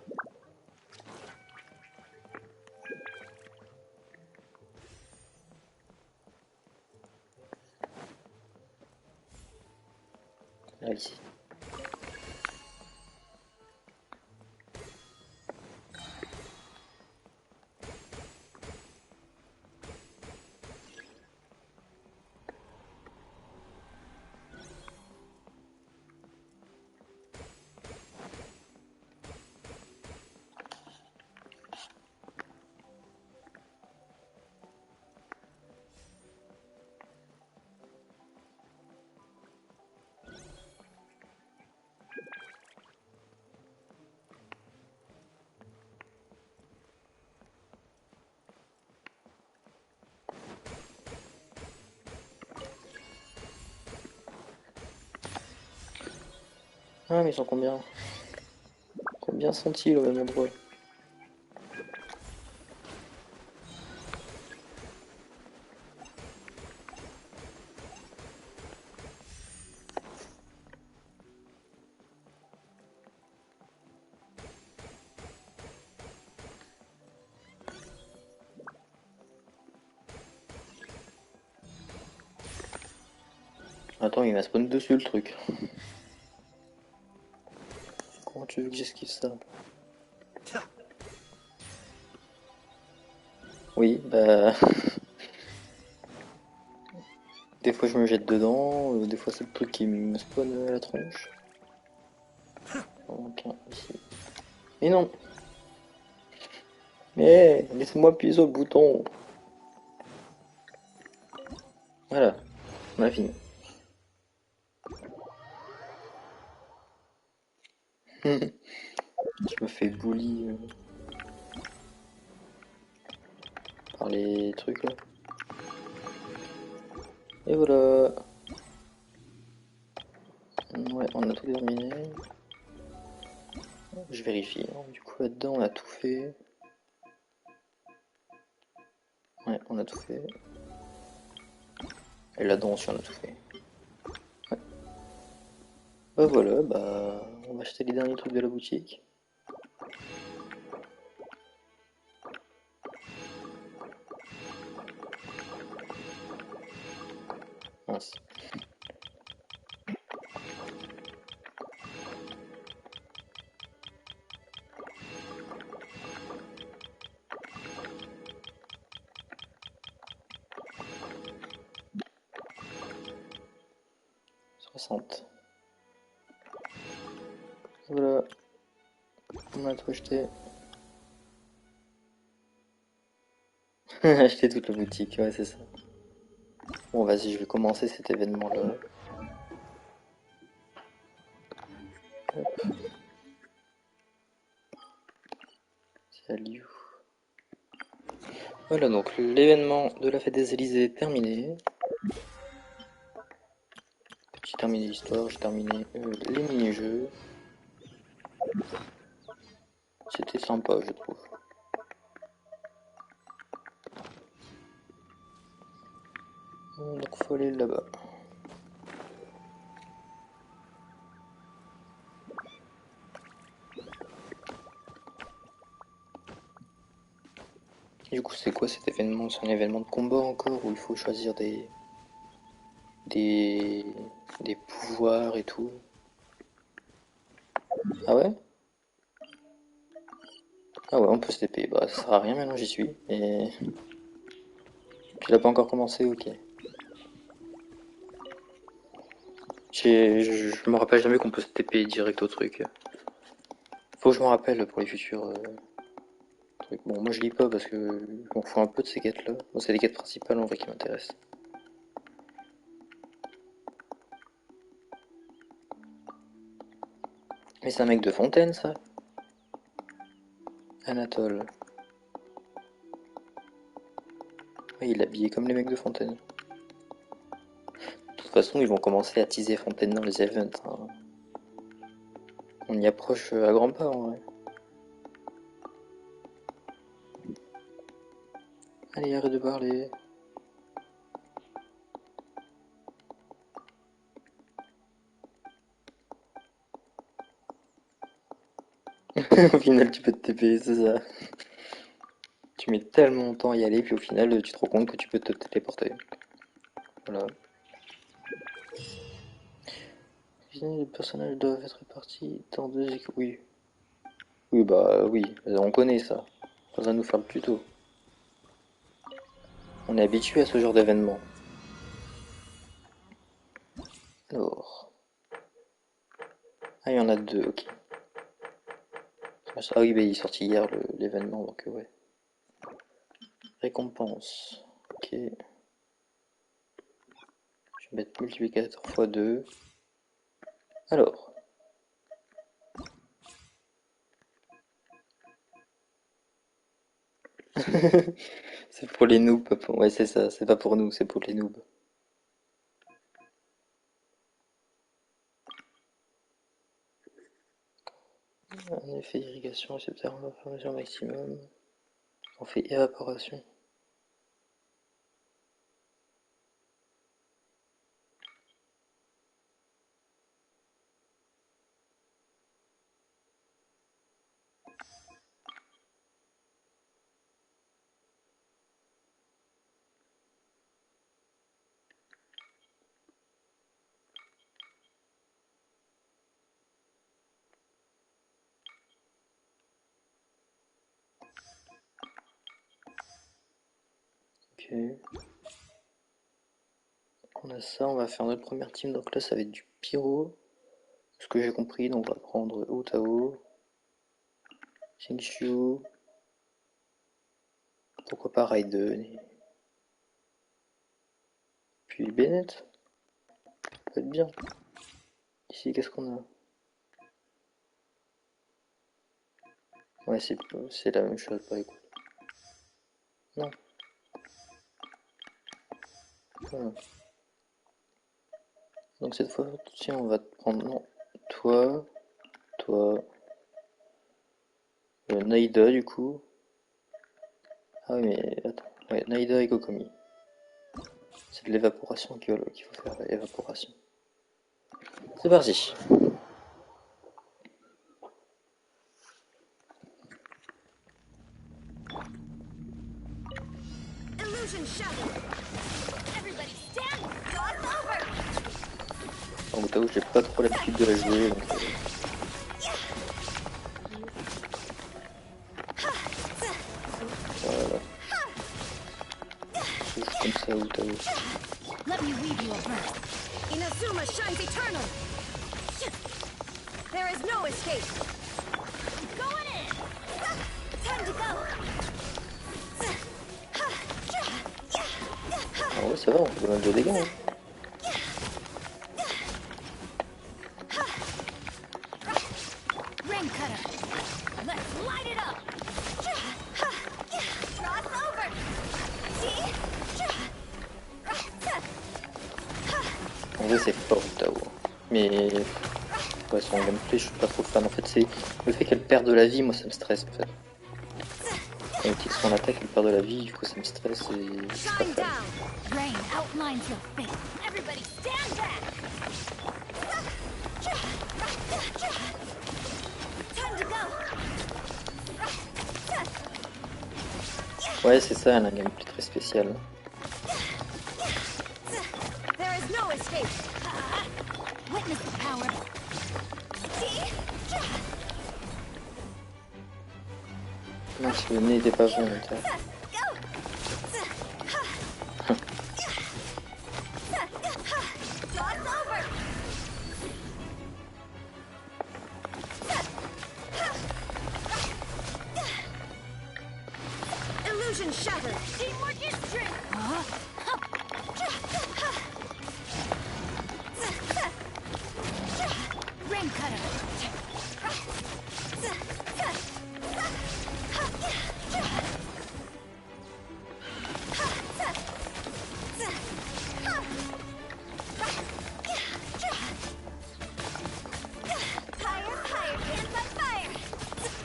Là, ici. Ah, mais ils sont combien? Combien sont-ils au même endroit? Attends, il m'a spawn dessus le truc. Comment tu veux que j'esquive ça? Oui, bah... Des fois je me jette dedans, des fois c'est le truc qui me spawn à la tronche. Donc ici. Mais non. Mais laissez-moi appuyer sur le bouton. Voilà, on a fini. Je me fais bully par les trucs là. Et voilà. Ouais, on a tout terminé. Je vérifie. Hein. Du coup là-dedans on a tout fait. Ouais, on a tout fait. Et là-dedans aussi on a tout fait. Ouais. Bah voilà, bah on va acheter les derniers trucs de la boutique. Mince. Voilà, on a tout acheté. Acheter toute la boutique, ouais c'est ça. Bon vas-y, je vais commencer cet événement là. Salut. Voilà donc l'événement de la fête des Élysées est terminé. J'ai terminé l'histoire, j'ai terminé les mini-jeux. C'était sympa je trouve. Donc faut aller là-bas. Du coup c'est quoi cet événement? C'est un événement de combat encore où il faut choisir des pouvoirs et tout. Ah ouais? Ah ouais, on peut se TP. Bah ça sert à rien maintenant j'y suis. Et tu l'as pas encore commencé, ok. Je me rappelle jamais qu'on peut se TP direct au truc. Faut que je me rappelle pour les futurs trucs. Bon, moi je lis pas parce que je m'en fous un peu de ces quêtes là. Moi c'est les quêtes principales en vrai qui m'intéressent. Mais c'est un mec de Fontaine ça? Anatole. Ouais, il est habillé comme les mecs de Fontaine. De toute façon, ils vont commencer à teaser Fontaine dans les events. Hein. On y approche à grands pas en vrai. Allez, arrête de parler. Au final, tu peux te TP, c'est ça. Tu mets tellement de temps à y aller, puis au final, tu te rends compte que tu peux te téléporter. Voilà. Les personnages doivent être répartis dans deux équipes. Oui. Oui, bah oui, on connaît ça. Pas besoin de nous faire le tuto. On est habitué à ce genre d'événement. Alors. Ah, il y en a deux, ok. Ah oui, bah, il est sorti hier l'événement, donc ouais. Récompense. Ok. Je vais mettre multiplicateur x 2. Alors. C'est pour les noobs. Ouais, c'est ça. C'est pas pour nous, c'est pour les noobs. Un effet d'irrigation, récepteur d'information maximum. On fait évaporation. Ok. On a ça, on va faire notre première team. Donc là, ça va être du pyro. Ce que j'ai compris, donc on va prendre Otao, Xingshu, pourquoi pas Raiden, puis Bennett. Ça peut être bien. Ici, qu'est-ce qu'on a? Ouais, c'est la même chose, pas écoute. Non. Voilà. Donc cette fois, tiens, on va te prendre, non, toi, Naïda du coup. Ah oui, mais attends, ouais, Naïda et Kokomi. C'est de l'évaporation qu'il faut faire, l'évaporation. C'est parti. En Otao, j'ai pas trop l'habitude de la jouer, donc voilà. Je joue comme ça Otao. Let me weave you a verse. Inazuma shines eternal. There is no escape. Going in. Time to go. Ah ouais, ça va, on fait pas mal de dégâts. Hein. En vrai, c'est fort Otao. Mais ouais, son gameplay, je suis pas trop fan. En fait, c'est le fait qu'elle perde de la vie, moi ça me stresse en fait. Quand elle utilise son attaque, elle perd de la vie, du coup ça me stresse et je suis pas fan. Rain outlines your fate. Everybody stand back. Time to go. Ouais, c'est ça, elle a un gameplay très spécial. There is no escape. Witness the power. Non, si le nez était pas bon, donc Illusion shattered. Teamwork is strength. Rain cutter.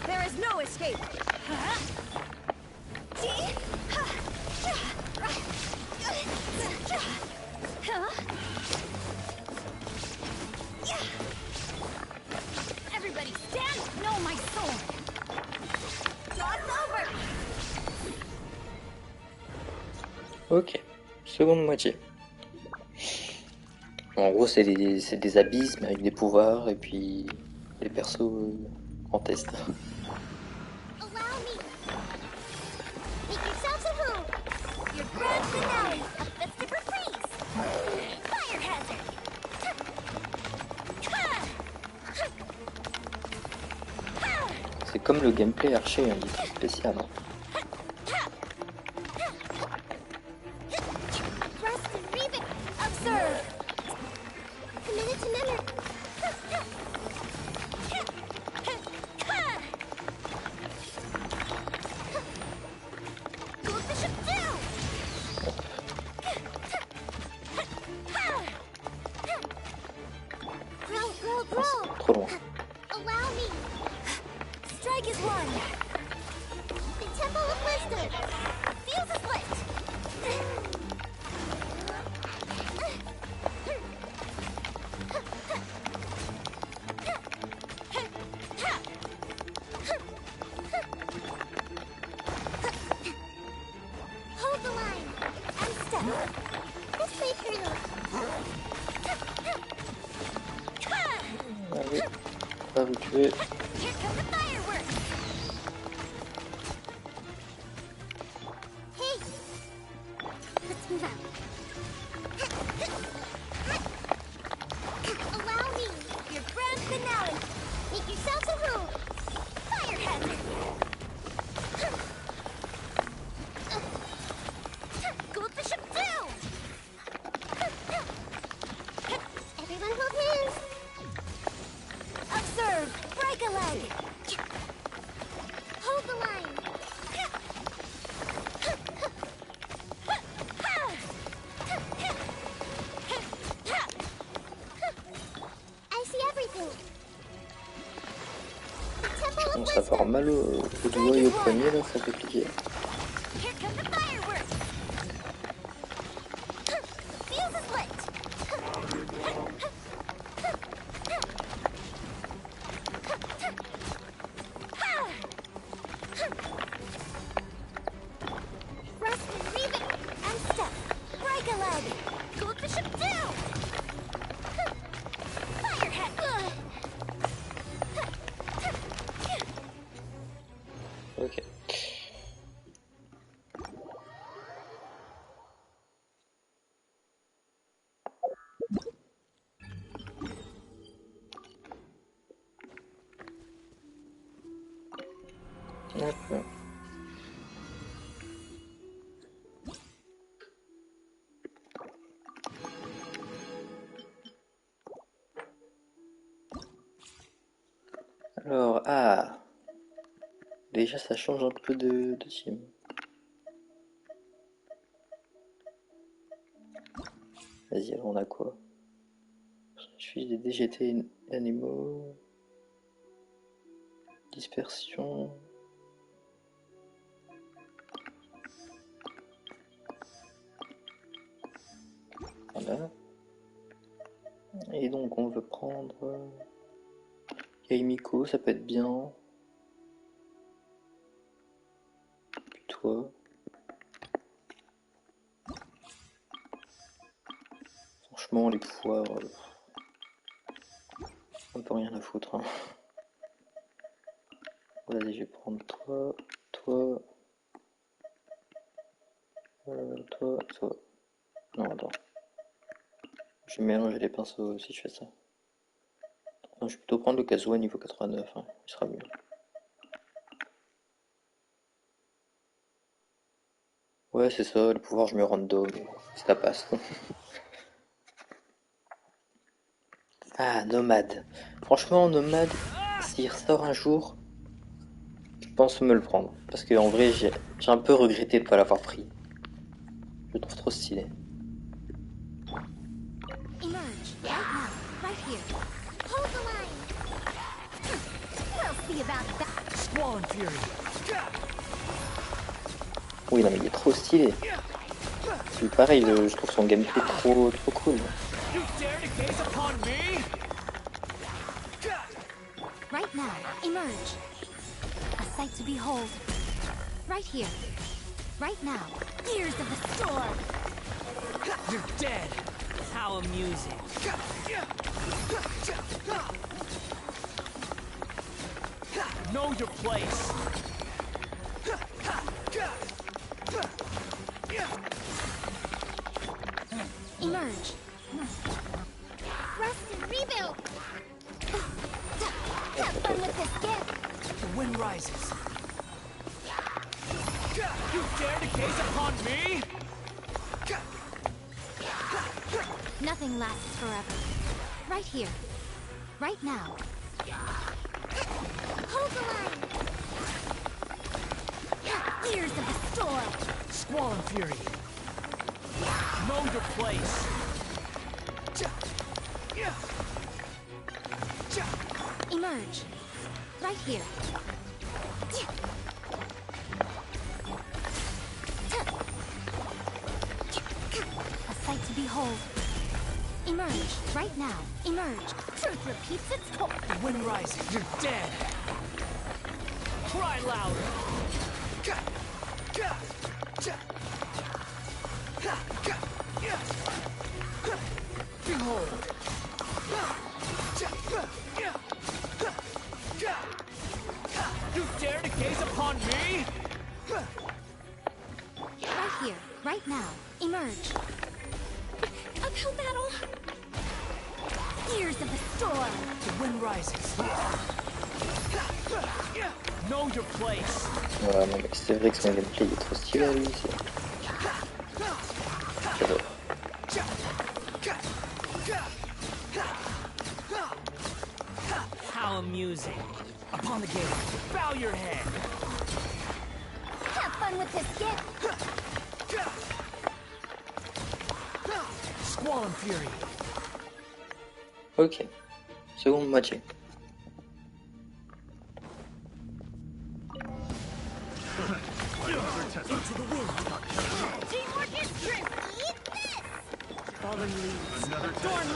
There is no escape. Everybody stand. Know my sword. Toss over. ok, seconde moitié. En gros, c'est des abysses, mais avec des pouvoirs, et puis les persos en test. Allow me. Make yourselves a move. Your grand finale of Festive Reprise. Fire hazard. C'est comme le gameplay archer, hein, il est très spécial. Hein. Rest and read. Observe. Minute to minute. Go Bishop down. Grow. Trop loin. Allow me. Strike is one. The Temple of Wisdom. Fuse is lit. Hold the line and step. This way, Colonel. Allez, pas vous tuer. Here come the fireworks. Hey, let's move out. commence à avoir mal au doigt et au poignet, là, ça fait plier. Here come the fireworks! Fuse is lit! Thrust and reeve it, and step. Break a leg. Goldfish it down! Firehead! Ok. Hop. Alors, ah, déjà ça change un peu de team. Vas-y, alors on a quoi? Je suis des DGT animaux. Dispersion. Voilà. Et donc on veut prendre Yaimiko, ça peut être bien. Puis toi. Franchement les pouvoirs, un peu rien à foutre. Hein. Vas-y, je vais prendre toi, toi, toi, toi. Non, attends. Je vais mélanger les pinceaux si je fais ça. Non, je vais plutôt prendre le Kazuha niveau 89, hein. Il sera mieux. Ouais, c'est ça, le pouvoir je me rando, mais ça passe. Ah, nomade. Franchement, nomade, s'il ressort un jour, je pense me le prendre. Parce qu'en vrai, j'ai un peu regretté de ne pas l'avoir pris. Je le trouve trop stylé. Emerge, right now, right here. Hold the line! We'll see about that. Squall and Fury. Oui, non, mais il est trop stylé. C'est pareil, je trouve son gameplay trop cool. You dare to gaze upon me? Right now, emerge. A sight to behold. Right here. Right now. Ears of the storm. You're dead. How amusing. Know your place. Emerge. Rest and rebuild. Have fun with this gift. The wind rises. You dare to gaze upon me? Nothing lasts forever. Right here. Right now. Hold the line. Ears of the storm. Squall and Fury. Know your place. Emerge. Right here. A sight to behold. Emerge. Right now. Emerge. Truth repeats its course. The wind rises. You're dead. Cry louder. Behold. You dare to gaze upon me? Right here. Right now. Emerge. Uphill battle. Ears of the storm. The wind rises. Know your place. Ouais, non, mais c'est vrai que son gameplay il est trop stylé lui. J'adore. How amusing. Upon the gate, bow your head. Have fun with this gift. Squall and Fury. Ok. Seconde moitié. Into the wind. Teamwork is strength. Fallen leaves. Adorn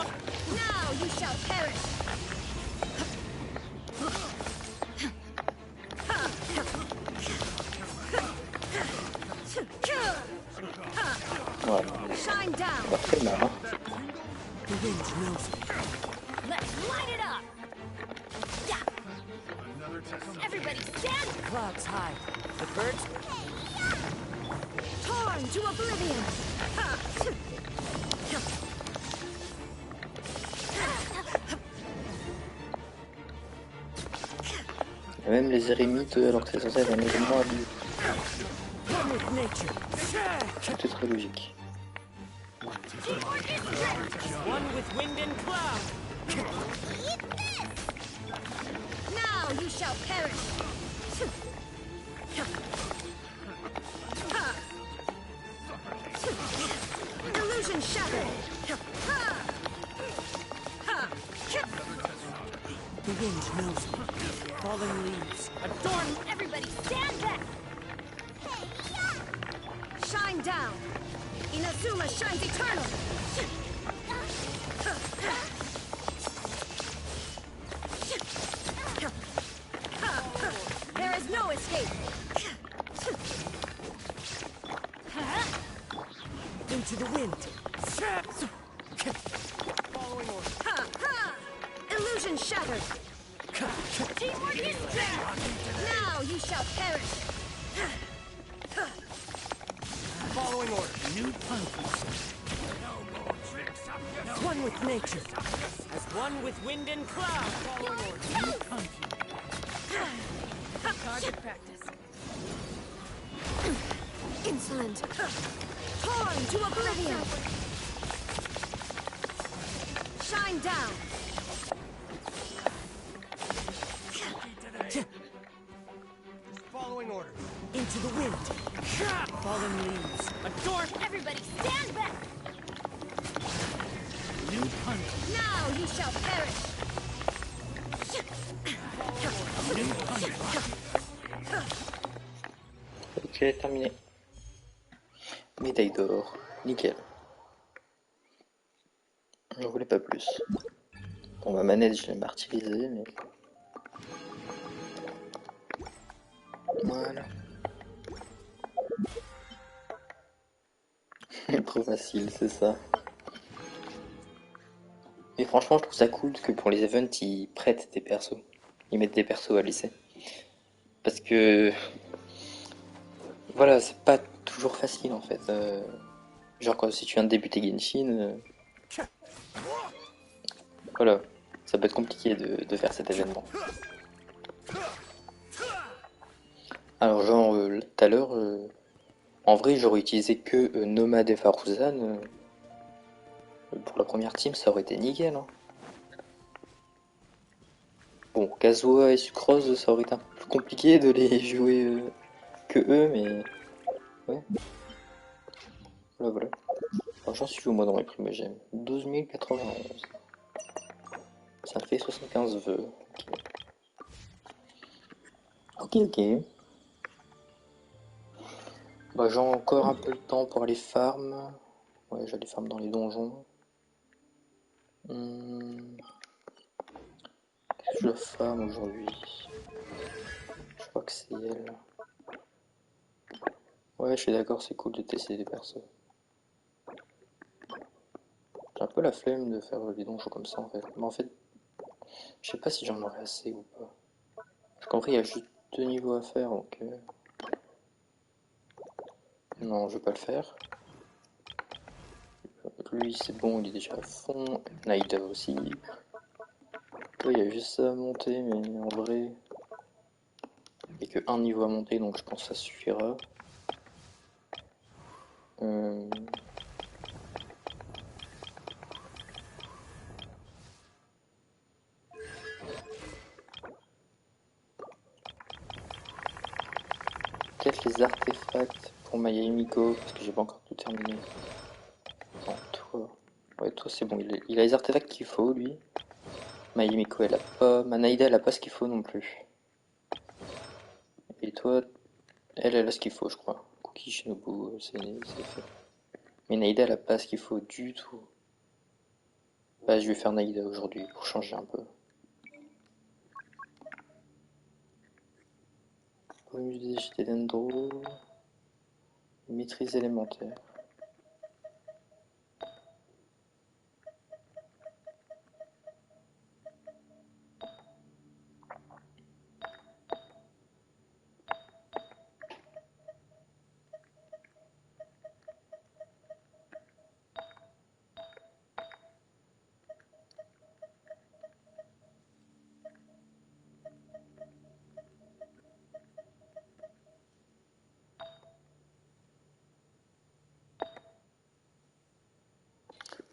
now you shall perish. Voilà. Shine down. On va faire là. The wind knows me. Let's light it up. Yeah. Everybody stand. Clouds high. The birds torn to oblivion. Et même les érémites, alors que c'est censé être un événement à vivre. Tout est très logique. One with wind and cloud. Now you shall perish. Illusion shattered. The wind knows me. Falling leaves. Adorn everybody. Stand back. Shine down. Inazuma shines eternal. There is no escape. Into the wind. Following order. Illusion shattered. Teamwork is strength. Now you shall perish. Following order. New punch. One with nature. As one with wind and cloud. Following order. New punch. Target practice. Insolent. Torn to oblivion. Shine down. Following orders. Into the wind. Fallen leaves. Adorn everybody. Stand back. New punch. Now you shall perish. New punch. Ok, terminé. Médaille d'or. Nickel. J'en voulais pas plus. Bon, ma manette, je l'ai martyrisée, mais... Voilà. Trop facile, c'est ça. Et franchement, je trouve ça cool que pour les events, ils prêtent des persos. Ils mettent des persos à lycée. Parce que... Voilà, c'est pas toujours facile en fait. Genre quand si tu viens de débuter Genshin... Voilà, ça peut être compliqué de faire cet événement. Alors genre, tout à l'heure... En vrai, j'aurais utilisé que Nomad et Faruzan. Pour la première team, ça aurait été nickel. Hein. Bon, Kazuha et Sucrose, ça aurait été un peu plus compliqué de les jouer que eux, mais... Ouais. Voilà. Alors j'en suis où moi dans mes primogènes 12 091. Ça fait 75 vœux. Ok. Bah j'ai encore un peu le temps pour aller farm. Ouais, j'allais farm dans les donjons. Qu'est-ce que je farm aujourd'hui? Je crois que c'est elle. Ouais, je suis d'accord, c'est cool de tester des persos. J'ai un peu la flemme de faire des donjons comme ça en fait. Mais en fait, je sais pas si j'en aurai assez ou pas. Parce qu'en vrai, il y a juste 2 niveaux à faire donc... Non, je vais pas le faire. Lui, c'est bon, il est déjà à fond. Naïda aussi. Là, il y a juste ça à monter, mais en vrai... Il n'y a que un niveau à monter, donc je pense que ça suffira. Peut-être les artefacts pour Maya et Miko, parce que j'ai pas encore tout terminé. Non, toi... Ouais, toi c'est bon, il a les artefacts qu'il faut, lui. Maya et Miko, elle a pas... Manaïda, elle a pas ce qu'il faut non plus. Et toi, elle a ce qu'il faut, je crois. Cookie Shinobu, c'est fait. Mais Naïda elle a pas ce qu'il faut du tout. Bah je vais faire Naïda aujourd'hui pour changer un peu. Bonus des jetés d'Endro. Maîtrise élémentaire.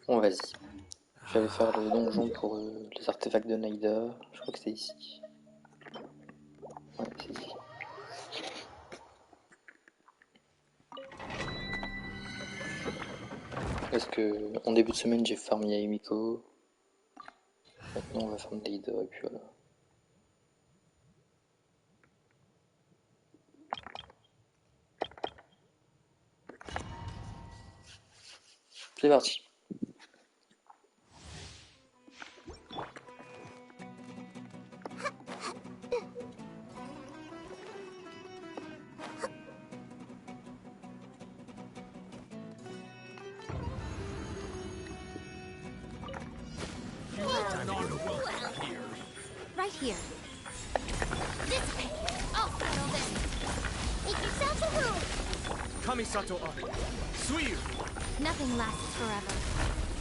Bon, vas-y. Je vais aller faire le donjon pour les artefacts de Naïda. Je crois que c'est ici. Ouais, c'est ici. Parce que en début de semaine, j'ai farmé Yamiko. Maintenant, on va farmer Naïda et puis voilà. C'est parti. Right here. This way. I'll handle this. Make yourself a room. Kamisato Ari. Suiyu. Nothing lasts forever.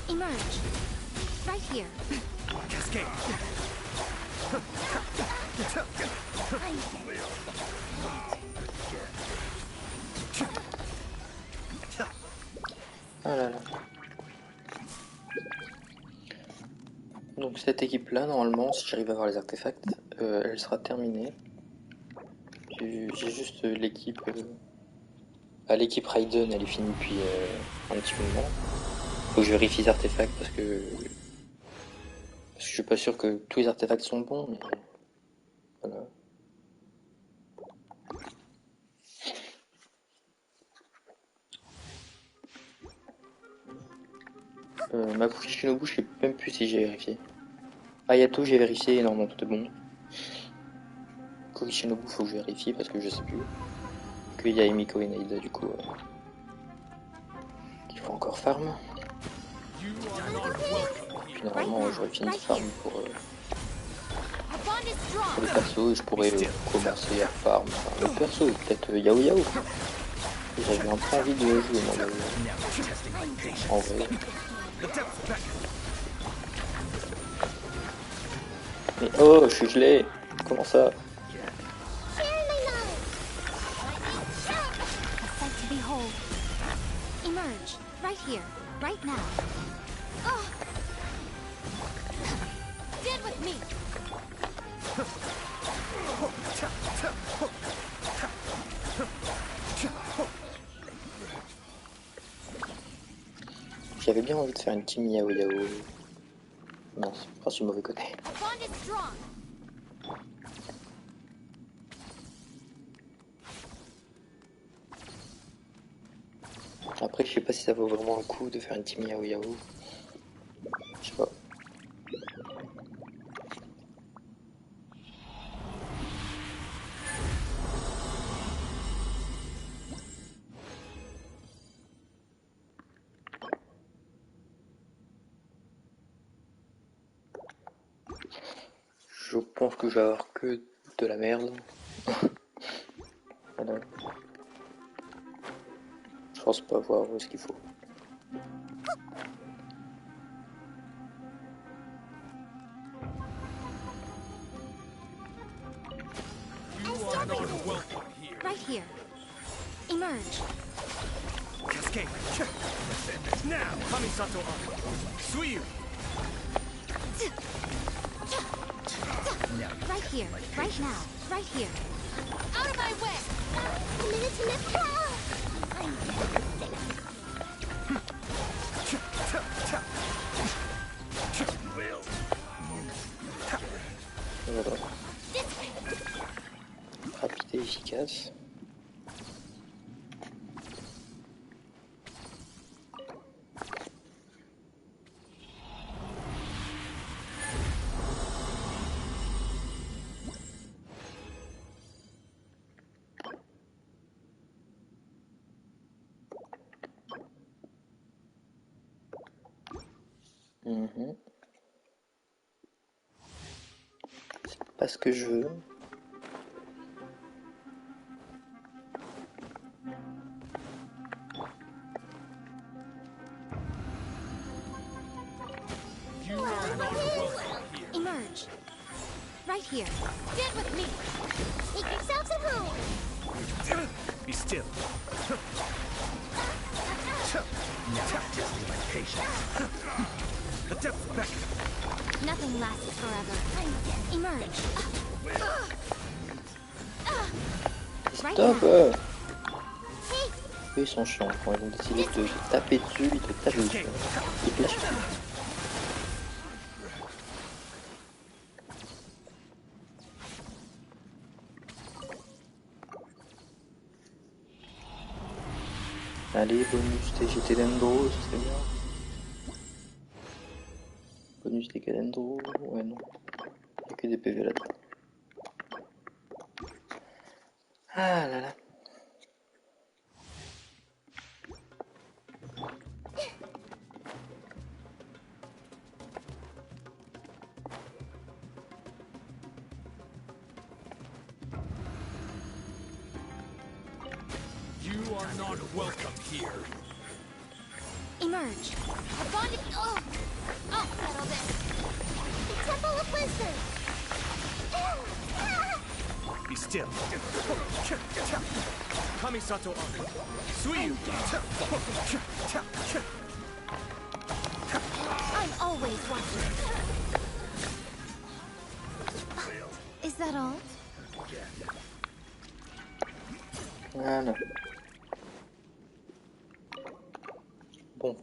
Emerge. Right here. Cascade. Ah là là. Donc cette équipe là, normalement, si j'arrive à avoir les artefacts, elle sera terminée. J'ai juste l'équipe... l'équipe Raiden, elle est finie depuis un petit moment. Faut que je vérifie les artefacts parce que je suis pas sûr que tous les artefacts sont bons, mais voilà. Ma Cookie Shinobu, je sais même plus si j'ai vérifié. Ayato, j'ai vérifié et normalement tout est bon. Cookie Shinobu, faut que je vérifie parce que je sais plus. Qu'il y a Emiko et Naïda, du coup. Qu'il faut encore farm. Puis normalement, j'aurais fini de farm pour les persos et je pourrais commencer à farm. Enfin, le perso, peut-être Yao Yao. J'avais un peu envie de jouer, moi, en vrai. Mais oh, je suis gelé. Comment ça? A sight to behold. Emerge. Right here. Right now. Oh. Deal with me. J'avais bien envie de faire une team Yao Yao. Non, c'est pas du mauvais côté. Après, je sais pas si ça vaut vraiment le coup de faire une team Yao Yao. Je sais pas. Je pense que je vais avoir que de la merde. Voilà. Je pense pas avoir ce qu'il faut. Right here. Emerge. Cascade. Now, Kamisato Ari. Suiyu. Right here. Right now. Right here. Out of my way. Voilà. Rapide et efficace. ce que je veux. Emerge. Right here. Get with me. Make yourself some room. Be still. Now testing my patience. The depth back. Nothing lasts forever. Emerge. Right Stop! now. Ils sont chiants quand ils ont décidé de te taper dessus, ils te tapent dessus. Ils te lâchent tout. Allez, bonus TGT Dendro, ce serait bien. Bonus TG Dendro, ouais non. Il n'y a que des PV là-dedans. Ah là là. You are not welcome here. Emerge. Abonne. Oh, settled it. The Temple of Wisdom. Be still. Kamisato Ari. Suiyu. I'm always watching. Is that all? Voilà. Bon.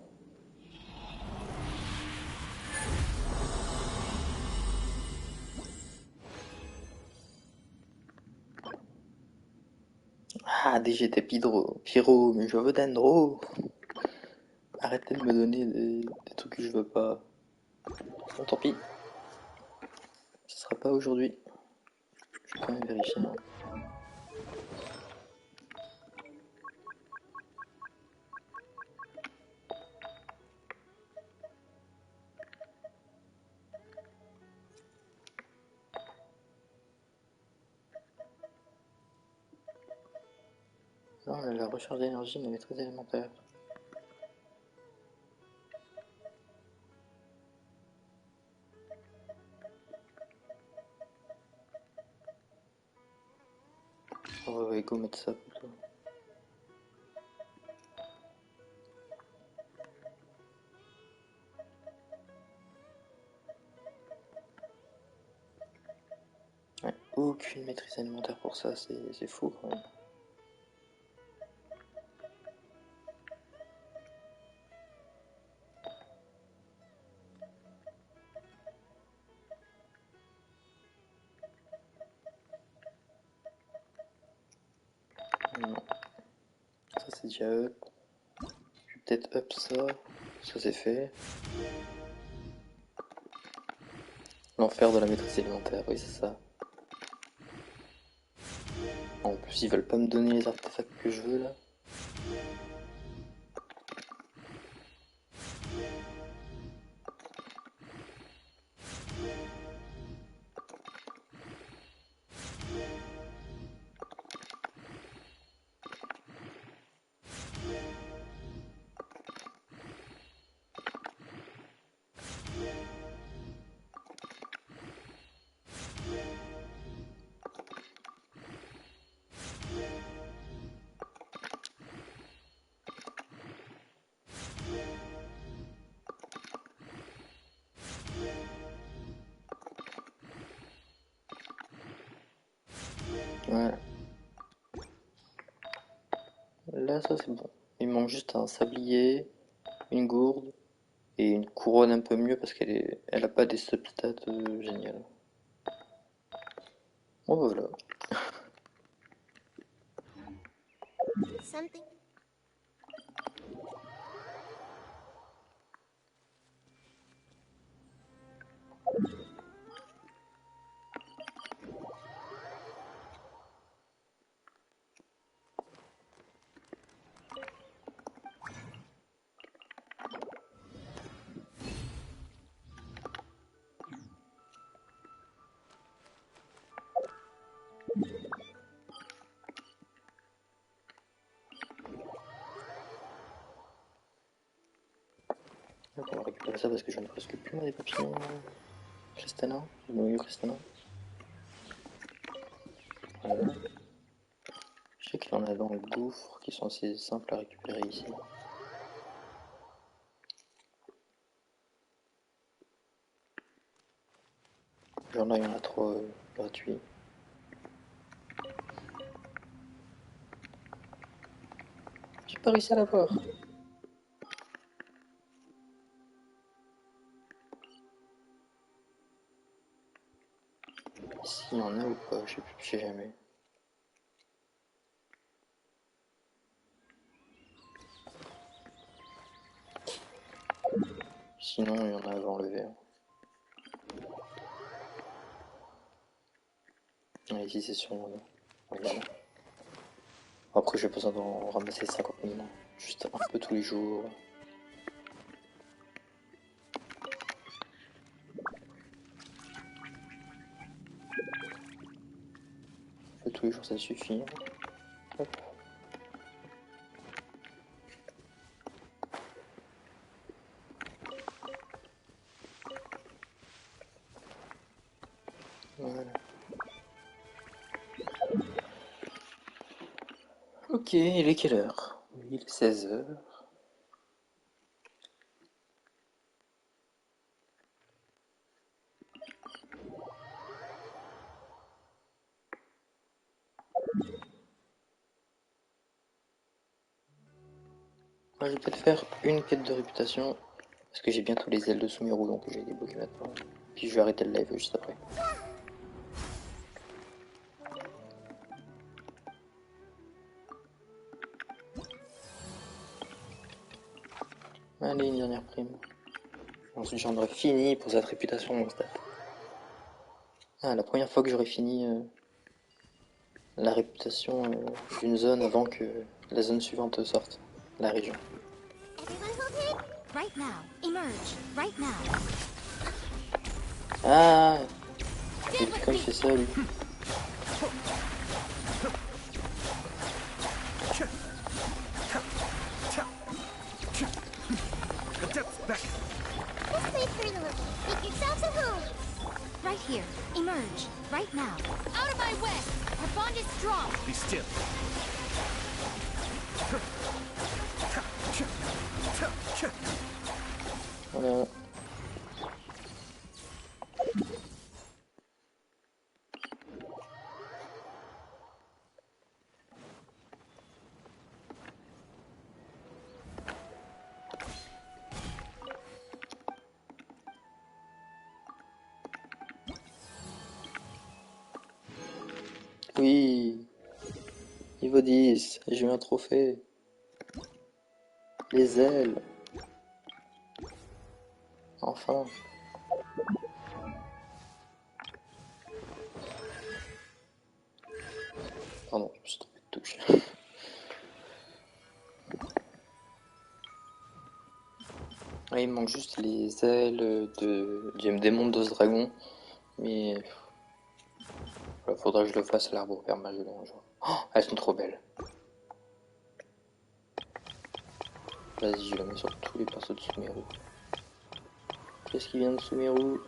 Ah, DGT Pyro, mais je veux Dendro. Arrêtez de me donner des trucs que je veux pas. Bon, tant pis. Ce sera pas aujourd'hui. Je vais quand même vérifier. Hein. Non, la recharge d'énergie, mais très élémentaire. Oh, ouais, go mettre ça plutôt. Ouais, aucune maîtrise alimentaire pour ça, c'est fou quand même. Non. Ça c'est déjà up. Je vais peut-être up ça. Ça c'est fait. L'enfer de la maîtrise élémentaire, oui c'est ça. En plus ils veulent pas me donner les artefacts que je veux là. Voilà. Là ça c'est bon. Il manque juste un sablier, une gourde et une couronne un peu mieux parce elle a pas des substats géniales. Bon bah voilà. Something. récupérer ça parce que j'en ai presque plus des papillons cristallins, des noyaux cristallins. Voilà. Je sais qu'il y en a dans le gouffre qui sont assez simples à récupérer ici. Genre là il y en a 3 gratuits. J'ai pas réussi à l'avoir. S'il y en a ou pas, je sais jamais. Sinon il y en a avant le verre. Ah, ici c'est sûrement là. Regarde. Après j'ai besoin d'en ramasser 50 000. Juste un peu tous les jours. Tous les jours ça suffit. Hop. Voilà. Ok, il est quelle heure? Il est 16h. Moi, je vais peut-être faire une quête de réputation. Parce que j'ai bientôt les ailes de Sumeru, donc j'ai débloqué maintenant. Puis je vais arrêter le live juste après. Allez, une dernière prime. Ensuite j'en aurai fini pour cette réputation mon stat. Ah, la première fois que j'aurai fini la réputation d'une zone avant que la zone suivante sorte. La région. Right now. Emerge. Right now. Ah, quand il fait ça lui. Right here. Emerge. Right now. Out of my way! Our bond is strong! Be still. Voilà. Oui, niveau 10, j'ai eu un trophée. Les ailes. Enfin. Pardon, je me suis trompé de touche. Ah, il me manque juste les ailes des modos dragon. Mais voilà, faudra que je le fasse à l'arbre permanent. Oh, elles sont trop belles. Vas-y, je la mets sur tous les persos de Sumeru. Qu'est-ce qui vient de Sumeru?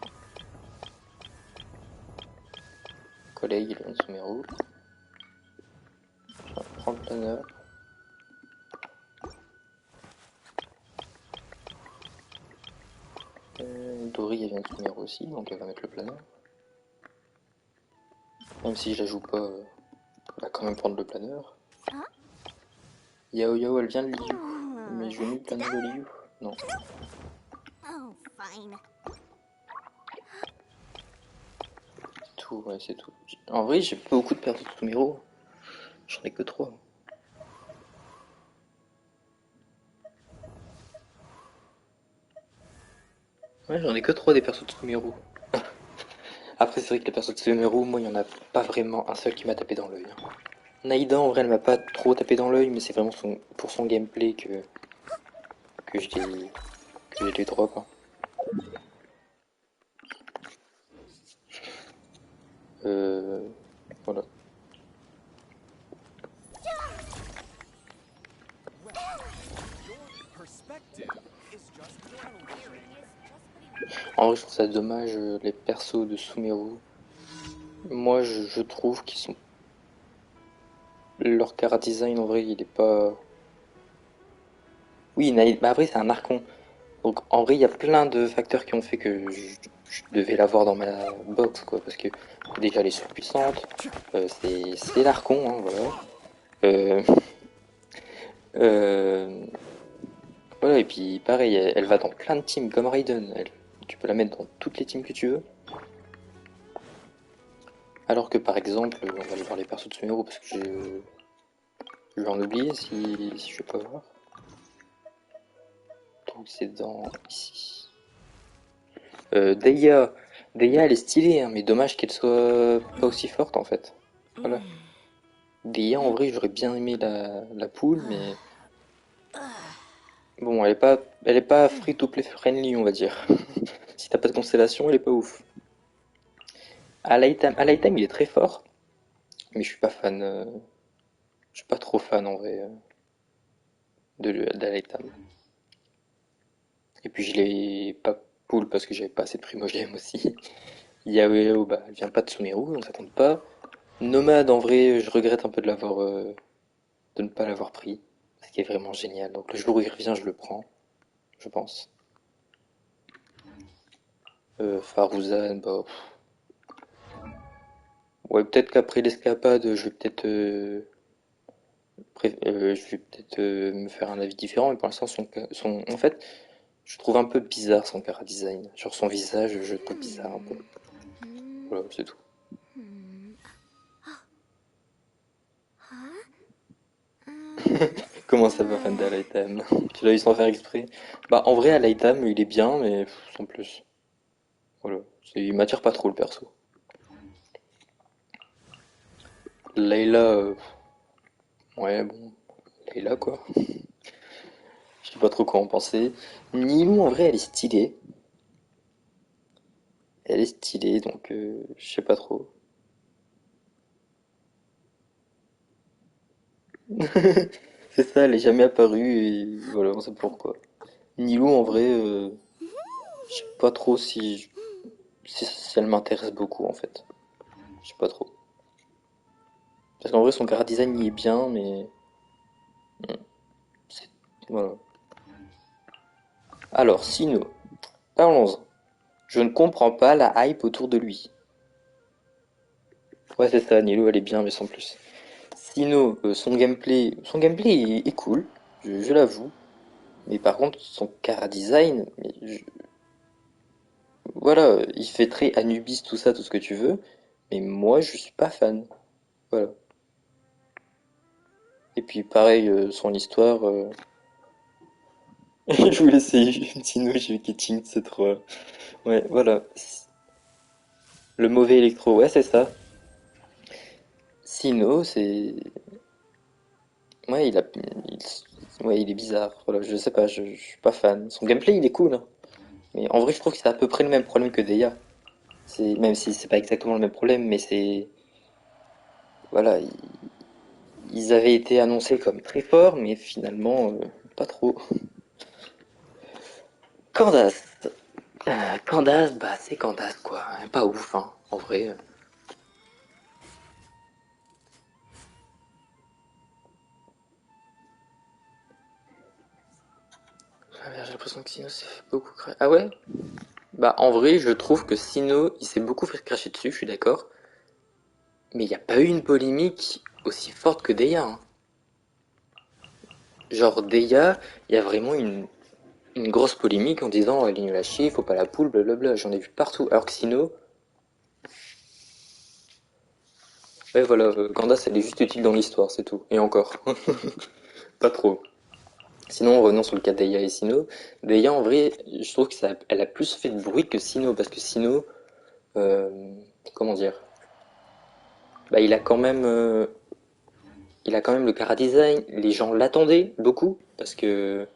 Collègue, il vient de Sumeru. Je prends le planeur. Dori, elle vient de Sumeru aussi, donc elle va mettre le planeur. Même si je la joue pas, elle va quand même prendre le planeur. Yao Yao, elle vient de Liu. Mais je vais mis le planeur de Liu. Non. Oh, fine. C'est tout, ouais, c'est tout. En vrai, j'ai pas beaucoup de pertes de Sumeru. J'en ai que 3. Ouais, j'en ai que 3 des persos de Sumeru. Après, c'est vrai que les persos de Sumeru, moi, il y en a pas vraiment un seul qui m'a tapé dans l'œil. Naïda, en vrai, elle m'a pas trop tapé dans l'œil, mais c'est vraiment pour son gameplay que je les drop. Hein. Voilà. Your perspective is just En vrai, je trouve ça dommage, les persos de Sumeru. Moi, je trouve qu'ils sont... Leur chara design, en vrai, il est pas... Oui, bah après, c'est un archon. Donc, en vrai, il y a plein de facteurs qui ont fait que je devais l'avoir dans ma box, quoi. Parce que, déjà, elle est surpuissante. C'est l'archon, hein, voilà. Euh, euh, voilà, et puis, pareil, elle va dans plein de teams, comme Raiden. Tu peux la mettre dans toutes les teams que tu veux. Alors que, par exemple, on va aller voir les persos de Sumeru, parce que je vais en oublier si je peux voir. Donc c'est dans ici. Deia. Deia elle est stylée, hein, mais dommage qu'elle soit pas aussi forte en fait. Voilà. Deia en vrai j'aurais bien aimé la poule, mais bon elle est pas free to play friendly on va dire. Si t'as pas de constellation elle est pas ouf. Alaitam il est très fort, mais je suis pas fan. Je suis pas trop fan en vrai d'Alaitam. Et puis je l'ai pas poule parce que j'avais pas assez de primogème aussi. Yahweh, bah, elle vient pas de Sumeru, donc ça compte pas. Nomade, en vrai, je regrette un peu de ne pas l'avoir pris. Ce qui est vraiment génial. Donc le jour où il revient, je le prends, je pense. Farouzan, bah. Ouais, peut-être qu'après l'escapade, je vais peut-être me faire un avis différent. Mais pour l'instant, en fait, je trouve un peu bizarre son chara design. Sur son visage, je trouve bizarre un peu. Voilà, c'est tout. Comment ça va, fan d'Alaitam? Tu l'as eu sans faire exprès? Bah, en vrai, Alaitam, il est bien, mais sans plus. Voilà. Il m'attire pas trop le perso. Layla, ouais, bon. Layla, quoi. Je sais pas trop quoi en penser. Nilou, en vrai, elle est stylée. Elle est stylée, donc je sais pas trop. C'est ça, elle est jamais apparue et voilà, on sait pourquoi. Nilou, en vrai, je sais pas trop si elle m'intéresse beaucoup, en fait. Je sais pas trop. Parce qu'en vrai, son chara design, il est bien, mais... hmm, voilà. Alors, Sino, parlons-en. Je ne comprends pas la hype autour de lui. Ouais, c'est ça, Nilo, elle est bien, mais sans plus. Sino, son gameplay est cool, je l'avoue. Mais par contre, son chara design, voilà, il fait très Anubis, tout ça, tout ce que tu veux. Mais moi, je suis pas fan. Voilà. Et puis pareil, son histoire. Je voulais essayer Sino, j'ai vu Kitching, c'est trop. Ouais, voilà. Le mauvais électro, ouais, c'est ça. Sino, c'est. Ouais, ouais, il est bizarre. Voilà, je sais pas, je suis pas fan. Son gameplay, il est cool, hein. Mais en vrai, je trouve que c'est à peu près le même problème que Deia. Même si c'est pas exactement le même problème, mais c'est. Voilà, ils avaient été annoncés comme très forts, mais finalement, pas trop. Candace. Candace, bah c'est Candace, quoi. Pas ouf, hein, en vrai. J'ai l'impression que Sino s'est fait beaucoup cracher. Ah ouais? Bah en vrai, je trouve que Sino, il s'est beaucoup fait cracher dessus, je suis d'accord. Mais il n'y a pas eu une polémique aussi forte que Deia, hein. Genre Deia, il y a vraiment une grosse polémique en disant elle est nulle à chier, faut pas la poule, blablabla. J'en ai vu partout. Alors que Sino, ouais voilà, Candace elle est juste utile dans l'histoire, c'est tout. Et encore. Pas trop. Sinon, revenons sur le cas d'Eia et Sino. Deia, en vrai, je trouve que elle a plus fait de bruit que Sino, parce que Sino, euh, comment dire, bah il a quand même le chara design. Les gens l'attendaient beaucoup parce qu'il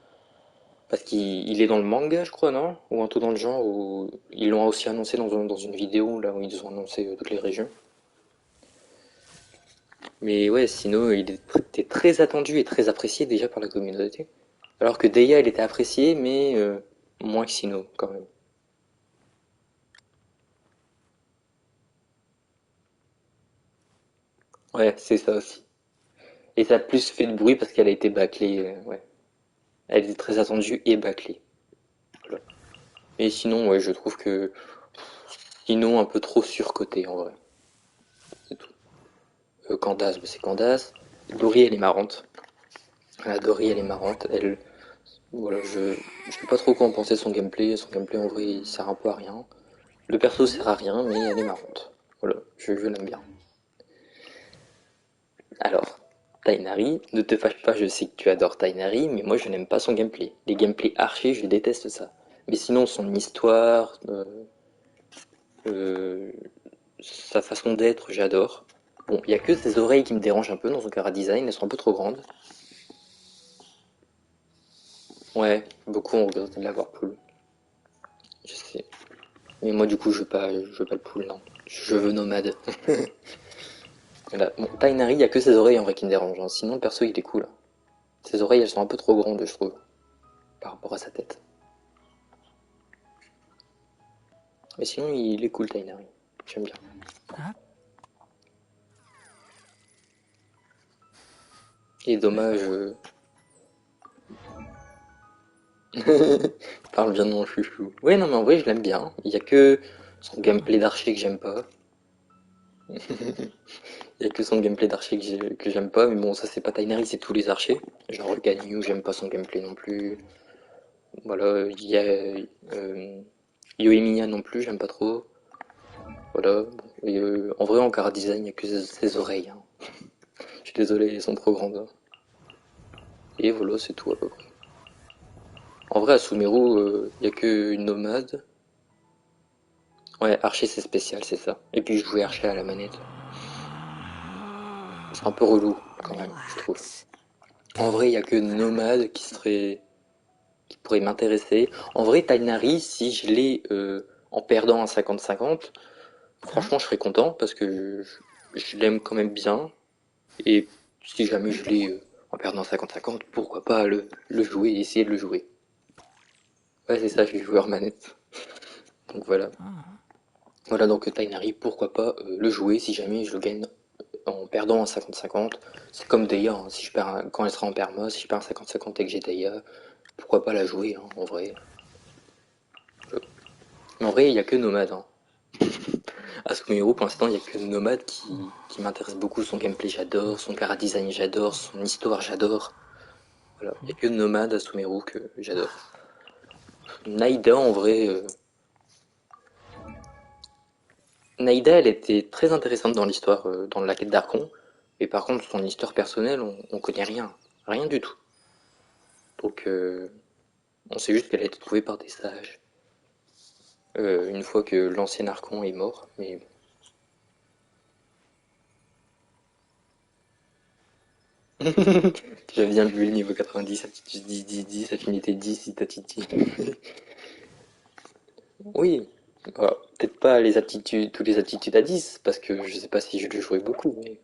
est dans le manga, je crois, non? Ou un truc dans le genre où ils l'ont aussi annoncé dans une vidéo là où ils ont annoncé toutes les régions. Mais ouais, Sino, était très attendu et très apprécié déjà par la communauté. Alors que Deia, elle était appréciée, mais moins que Sino, quand même. Ouais, c'est ça aussi. Et ça a plus fait de bruit parce qu'elle a été bâclée, ouais. Elle était très attendue et bâclée. Voilà. Et sinon, ouais, je trouve que sinon un peu trop surcoté en vrai. C'est tout. Candace, bah, c'est Candace. Dory, elle est marrante. Voilà, Dory, elle est marrante. Elle, voilà, je sais pas trop quoi en penser de son gameplay. Son gameplay en vrai, il sert un peu à rien. Le perso sert à rien, mais elle est marrante. Voilà, je l'aime bien. Alors, Tainari, ne te fâche pas, je sais que tu adores Tainari, mais moi je n'aime pas son gameplay. Les gameplays archers, je déteste ça. Mais sinon, son histoire, euh, sa façon d'être, j'adore. Bon, il y a que ses oreilles qui me dérangent un peu dans son cara design, elles sont un peu trop grandes. Ouais, beaucoup ont regretté de l'avoir pool. Je sais. Mais moi du coup, je veux pas le pool, non. Je veux nomade. Voilà. Bon, Tainari, il y a que ses oreilles en vrai qui me dérangent, hein. Sinon, le perso, il est cool. Ses oreilles, elles sont un peu trop grandes, je trouve, par rapport à sa tête. Mais sinon, il est cool, Tainari. J'aime bien. Et dommage. Parle bien de mon chouchou. Ouais, non, mais en vrai, je l'aime bien. Il y a que son gameplay d'archer que j'aime pas. Il y a que son gameplay d'archer que j'aime pas. Mais bon, ça, c'est pas Tainari, c'est tous les archers. Genre, Ganyu, j'aime pas son gameplay non plus. Voilà, il y a. Yoimiya non plus, j'aime pas trop. Voilà. Et, en vrai, en cara design, il y a que ses oreilles, hein. Je suis désolé, elles sont trop grandes. Et voilà, c'est tout à peu près. En vrai, à Sumeru, il y a que une nomade. Ouais, archer c'est spécial, c'est ça. Et puis jouer archer à la manette. C'est un peu relou, quand même, je trouve. En vrai, il y a que nomade qui pourrait m'intéresser. En vrai, Tainari, si je l'ai en perdant un 50-50, franchement, je serais content parce que je l'aime quand même bien. Et si jamais je l'ai en perdant 50-50, pourquoi pas le jouer et essayer de le jouer. Ouais, c'est ça, je vais jouer en manette. Donc voilà. Voilà, donc Tainari, pourquoi pas le jouer si jamais je le gagne en perdant un 50-50. C'est comme Deia, hein. Si je perds quand elle sera en perma, si je perds un 50-50 et que j'ai Deia, pourquoi pas la jouer, hein, en vrai. Mais en vrai, il n'y a que Nomade, hein. À Sumeru, pour l'instant, il n'y a que Nomade qui m'intéresse beaucoup. Son gameplay, j'adore. Son cara design, j'adore. Son histoire, j'adore. Voilà. Il n'y a que Nomade à Sumeru que j'adore. Naïda, en vrai, Naïda, elle était très intéressante dans l'histoire, dans la quête d'Archon. Et par contre, son histoire personnelle, on connaît rien. Rien du tout. Donc, on sait juste qu'elle a été trouvée par des sages. Une fois que l'ancien Archon est mort, mais j'avais bien vu le niveau 90, aptitude 10, affinité 10, Itatiti. Oui, alors, peut-être pas les aptitudes, toutes les aptitudes à 10, parce que je sais pas si je le jouais beaucoup, mais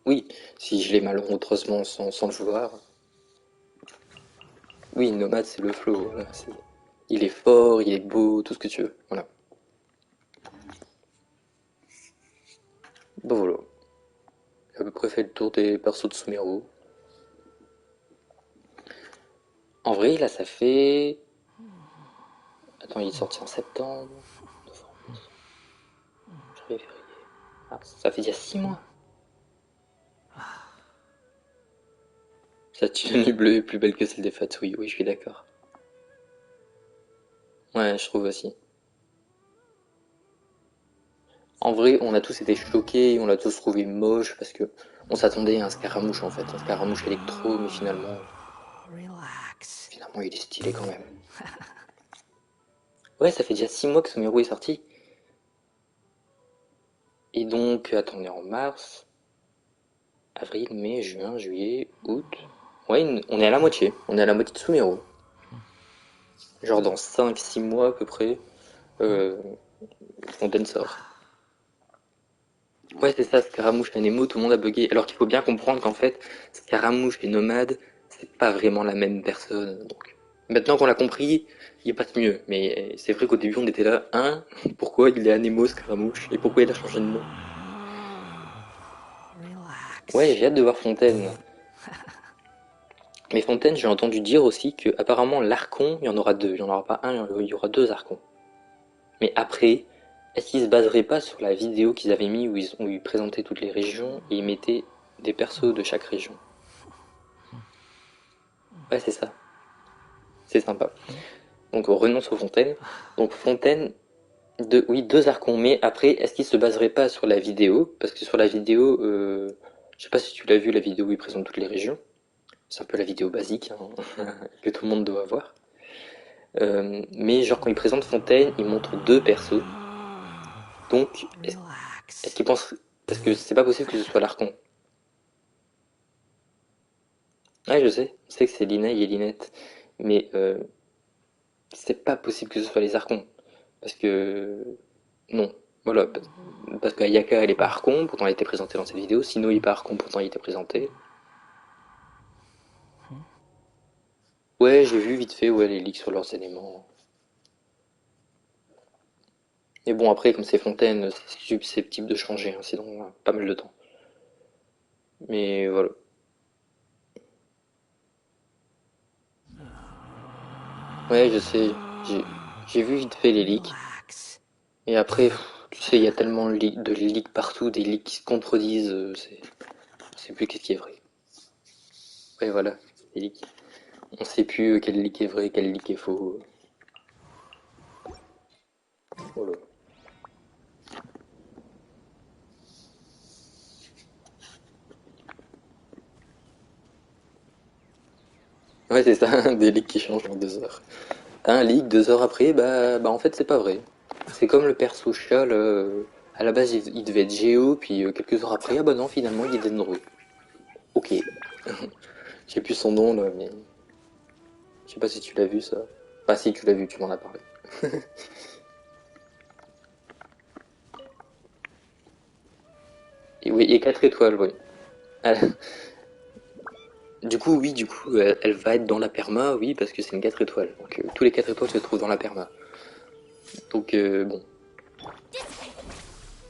oui, si je l'ai malencontreusement sans le vouloir. Oui, Nomade c'est le flow, voilà, il est fort, il est beau, tout ce que tu veux, voilà. Bon voilà, j'ai à peu près fait le tour des persos de Sumeru. En vrai, là ça fait... Attends, il est sorti en septembre, novembre, janvier, février... Ah, ça fait déjà 6 mois. Sa tenue bleue est plus belle que celle des Fatouilles, oui, je suis d'accord. Ouais, je trouve aussi. En vrai, on a tous été choqués, on l'a tous trouvé moche parce que on s'attendait à un Scaramouche en fait, un Scaramouche électro, mais finalement il est stylé quand même. Ouais, ça fait déjà 6 mois que Sumeru est sorti. Et donc, attendez, en mars, avril, mai, juin, juillet, août. Ouais, on est à la moitié. On est à la moitié de Sumeru. Genre dans 5-6 mois à peu près, euh, Fontaine sort. Ouais, c'est ça, Scaramouche et Nemo, tout le monde a bugué. Alors qu'il faut bien comprendre qu'en fait, Scaramouche et Nomade, c'est pas vraiment la même personne. Donc, maintenant qu'on l'a compris, il passe mieux. Mais c'est vrai qu'au début, on était là, hein, pourquoi il est à Nemo, Scaramouche, et pourquoi il a changé de nom? Ouais, j'ai hâte de voir Fontaine. Mais Fontaine, j'ai entendu dire aussi que apparemment l'Archon, il y en aura deux. Il n'y en aura pas un, il y aura deux Archons. Mais après, est-ce qu'ils se baseraient pas sur la vidéo qu'ils avaient mis où ils présentaient toutes les régions et ils mettaient des persos de chaque région? Ouais, c'est ça. C'est sympa. Donc on renonce aux Fontaines. Donc Fontaine, oui, deux Archons. Mais après, est-ce qu'ils se baseraient pas sur la vidéo? Parce que sur la vidéo, je sais pas si tu l'as vu, la vidéo où ils présentent toutes les régions. C'est un peu la vidéo basique hein, que tout le monde doit avoir. Mais genre quand ils présentent Fontaine, ils montrent deux persos. Donc, est-ce qu'ils pensent... Parce que c'est pas possible que ce soit l'Archon. Ouais, je sais que c'est Lina et Linette. Mais c'est pas possible que ce soit les Archons. Parce que... Non. Voilà. Parce qu'Ayaka, elle est pas Archon, pourtant elle était présentée dans cette vidéo. Sino, il est pas Archon, pourtant il était présenté. Ouais, j'ai vu vite fait, ouais, les leaks sur leurs éléments. Mais bon, après, comme c'est Fontaine, c'est susceptible de changer, hein, sinon pas mal de temps. Mais voilà. Ouais, je sais, j'ai vu vite fait les leaks. Et après, tu sais, il y a tellement de leaks partout, des leaks qui se contredisent, je sais plus qu'est-ce qui est vrai. Ouais, voilà, les leaks. On sait plus quel leak est vrai, quel leak est faux. Voilà. Ouais, c'est ça, des leaks qui changent en 2 heures. Un leak, 2 heures après, bah en fait, c'est pas vrai. C'est comme le perso Chial, à la base, il devait être Géo, puis quelques heures après, ah bah non, finalement, il est Denro. Ok. J'ai plus son nom, là, mais... Je sais pas si tu l'as vu, ça. Bah si, tu l'as vu, tu m'en as parlé. Et oui, et 4 étoiles, oui. Du coup, oui, elle va être dans la perma, oui, parce que c'est une 4 étoiles. Donc, tous les 4 étoiles se trouvent dans la perma. Donc, bon.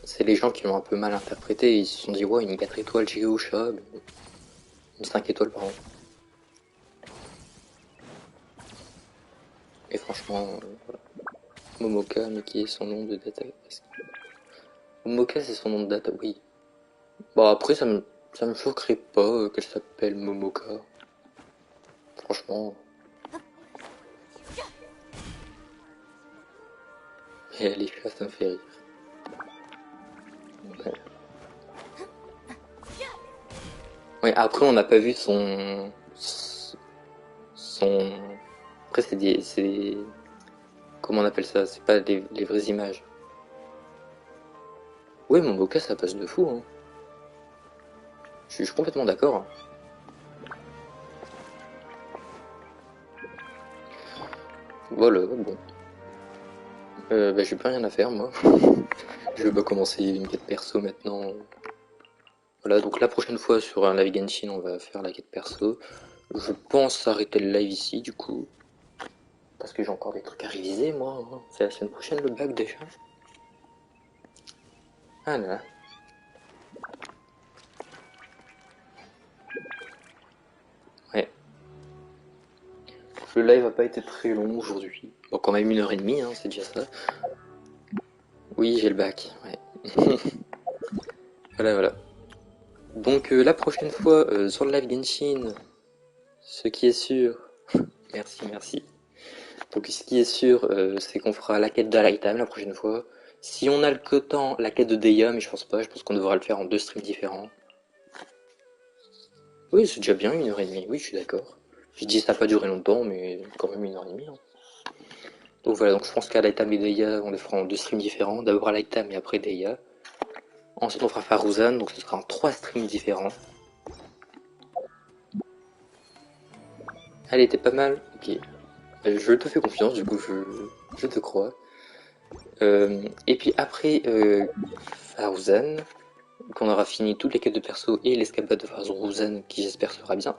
C'est les gens qui l'ont un peu mal interprété. Ils se sont dit, ouais, une 4 étoiles Géo, chat, une 5 étoiles, pardon. Et franchement, voilà. Momoka, mais qui est son nom de data? Momoka, c'est son nom de data, oui. Bon, après, ça me choquerait pas qu'elle s'appelle Momoka. Franchement. Et elle est chats, ça me fait rire. Ouais. Ouais, après, on n'a pas vu son... Après, comment on appelle ça? C'est pas les vraies images. Ouais, Momoka, ça passe de fou, hein. Je suis complètement d'accord. Hein. Voilà, bon. Bah, j'ai plus rien à faire, moi. Je vais pas commencer une quête perso maintenant. Voilà, donc la prochaine fois sur un live Genshin, on va faire la quête perso. Je pense arrêter le live ici, du coup. Parce que j'ai encore des trucs à réviser, moi. Hein. C'est la semaine prochaine le bac, déjà. Ah là là. Ouais. Le live a pas été très long aujourd'hui. Bon, quand même 1h30, hein, c'est déjà ça. Oui, j'ai le bac, ouais. Voilà. Donc la prochaine fois, sur le live Genshin, ce qui est sûr... merci. Donc ce qui est sûr, c'est qu'on fera la quête d'Alaitam la prochaine fois. Si on a le temps, la quête de Deya, mais je pense pas, je pense qu'on devra le faire en 2 streams différents. Oui, c'est déjà bien 1h30, oui, je suis d'accord. Je dis ça n'a pas duré longtemps, mais quand même 1h30. Hein. Donc voilà, donc je pense qu'Alaitam et Deya, on les fera en 2 streams différents. D'abord Alaitam et après Deya. Ensuite on fera Faruzan, donc ce sera en 3 streams différents. Elle était pas mal, ok. Je te fais confiance, du coup je te crois. Et puis après Faruzan, qu'on aura fini toutes les quêtes de perso et l'escapade de Faruzan, qui j'espère sera bien.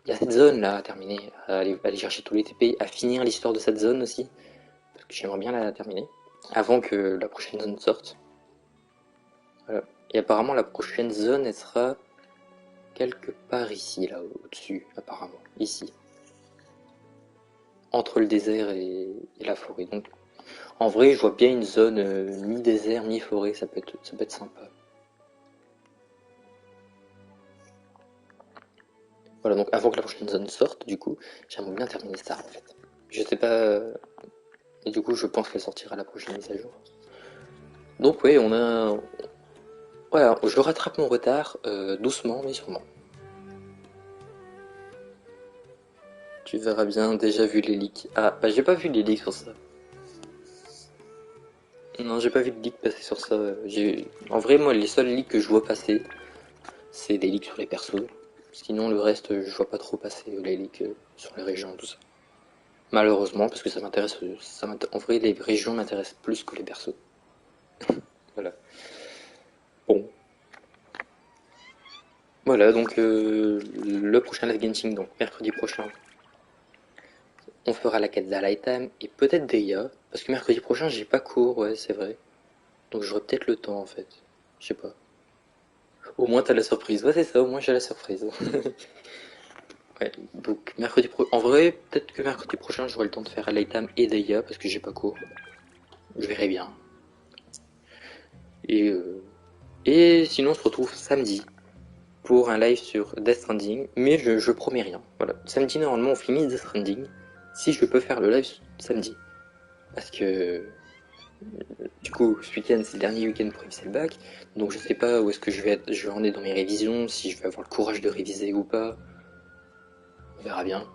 Il y a cette zone là à terminer, à aller chercher tous les TP, à finir l'histoire de cette zone aussi, parce que j'aimerais bien la terminer, avant que la prochaine zone sorte. Voilà. Et apparemment la prochaine zone, elle sera quelque part ici, là, au-dessus, apparemment. Ici. Entre le désert et la forêt. Donc, en vrai, je vois bien une zone mi-désert, mi-forêt, ça peut être sympa. Voilà, donc avant que la prochaine zone sorte, du coup, j'aimerais bien terminer ça, en fait. Je sais pas... Et du coup, je pense qu'elle sortira la prochaine mise à jour. Donc, ouais, on a... Voilà, je rattrape mon retard, doucement, mais sûrement. Tu verras bien, déjà vu les leaks. Ah, bah j'ai pas vu les leaks sur ça. Non, j'ai pas vu de leaks passer sur ça. En vrai, moi, les seuls leaks que je vois passer, c'est des leaks sur les persos. Sinon, le reste, je vois pas trop passer les leaks sur les régions, tout ça. Malheureusement, parce que ça m'intéresse. En vrai, les régions m'intéressent plus que les persos. Voilà. Bon. Voilà, donc le prochain live Genshin, donc mercredi prochain, on fera la quête d'Alaitam et peut-être Deia, parce que mercredi prochain, j'ai pas cours, ouais, c'est vrai. Donc j'aurai peut-être le temps en fait. Je sais pas. Au moins t'as la surprise. Ouais, c'est ça, au moins j'ai la surprise. Ouais, donc mercredi En vrai, peut-être que mercredi prochain j'aurai le temps de faire Alaitam et Deia parce que j'ai pas cours. Je verrai bien. Et, et sinon on se retrouve samedi pour un live sur Death Stranding, mais je promets rien. Voilà. Samedi normalement on finit Death Stranding. Si je peux faire le live samedi. Parce que du coup, ce week-end, c'est le dernier week-end pour réviser le bac, donc je sais pas où est-ce que je vais en être dans mes révisions, si je vais avoir le courage de réviser ou pas. On verra bien.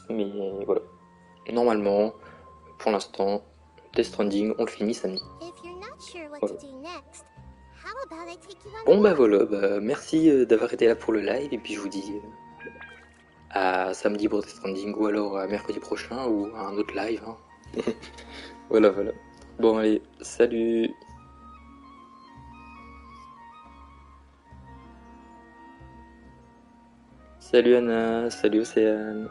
Mais voilà. Normalement, pour l'instant, Death Stranding, on le finit samedi. Voilà. Bon bah voilà, merci d'avoir été là pour le live, et puis je vous dis à samedi pour Death Stranding, ou alors à mercredi prochain, ou à un autre live. Hein. Voilà. Bon allez, salut. Salut Anna, salut Océane.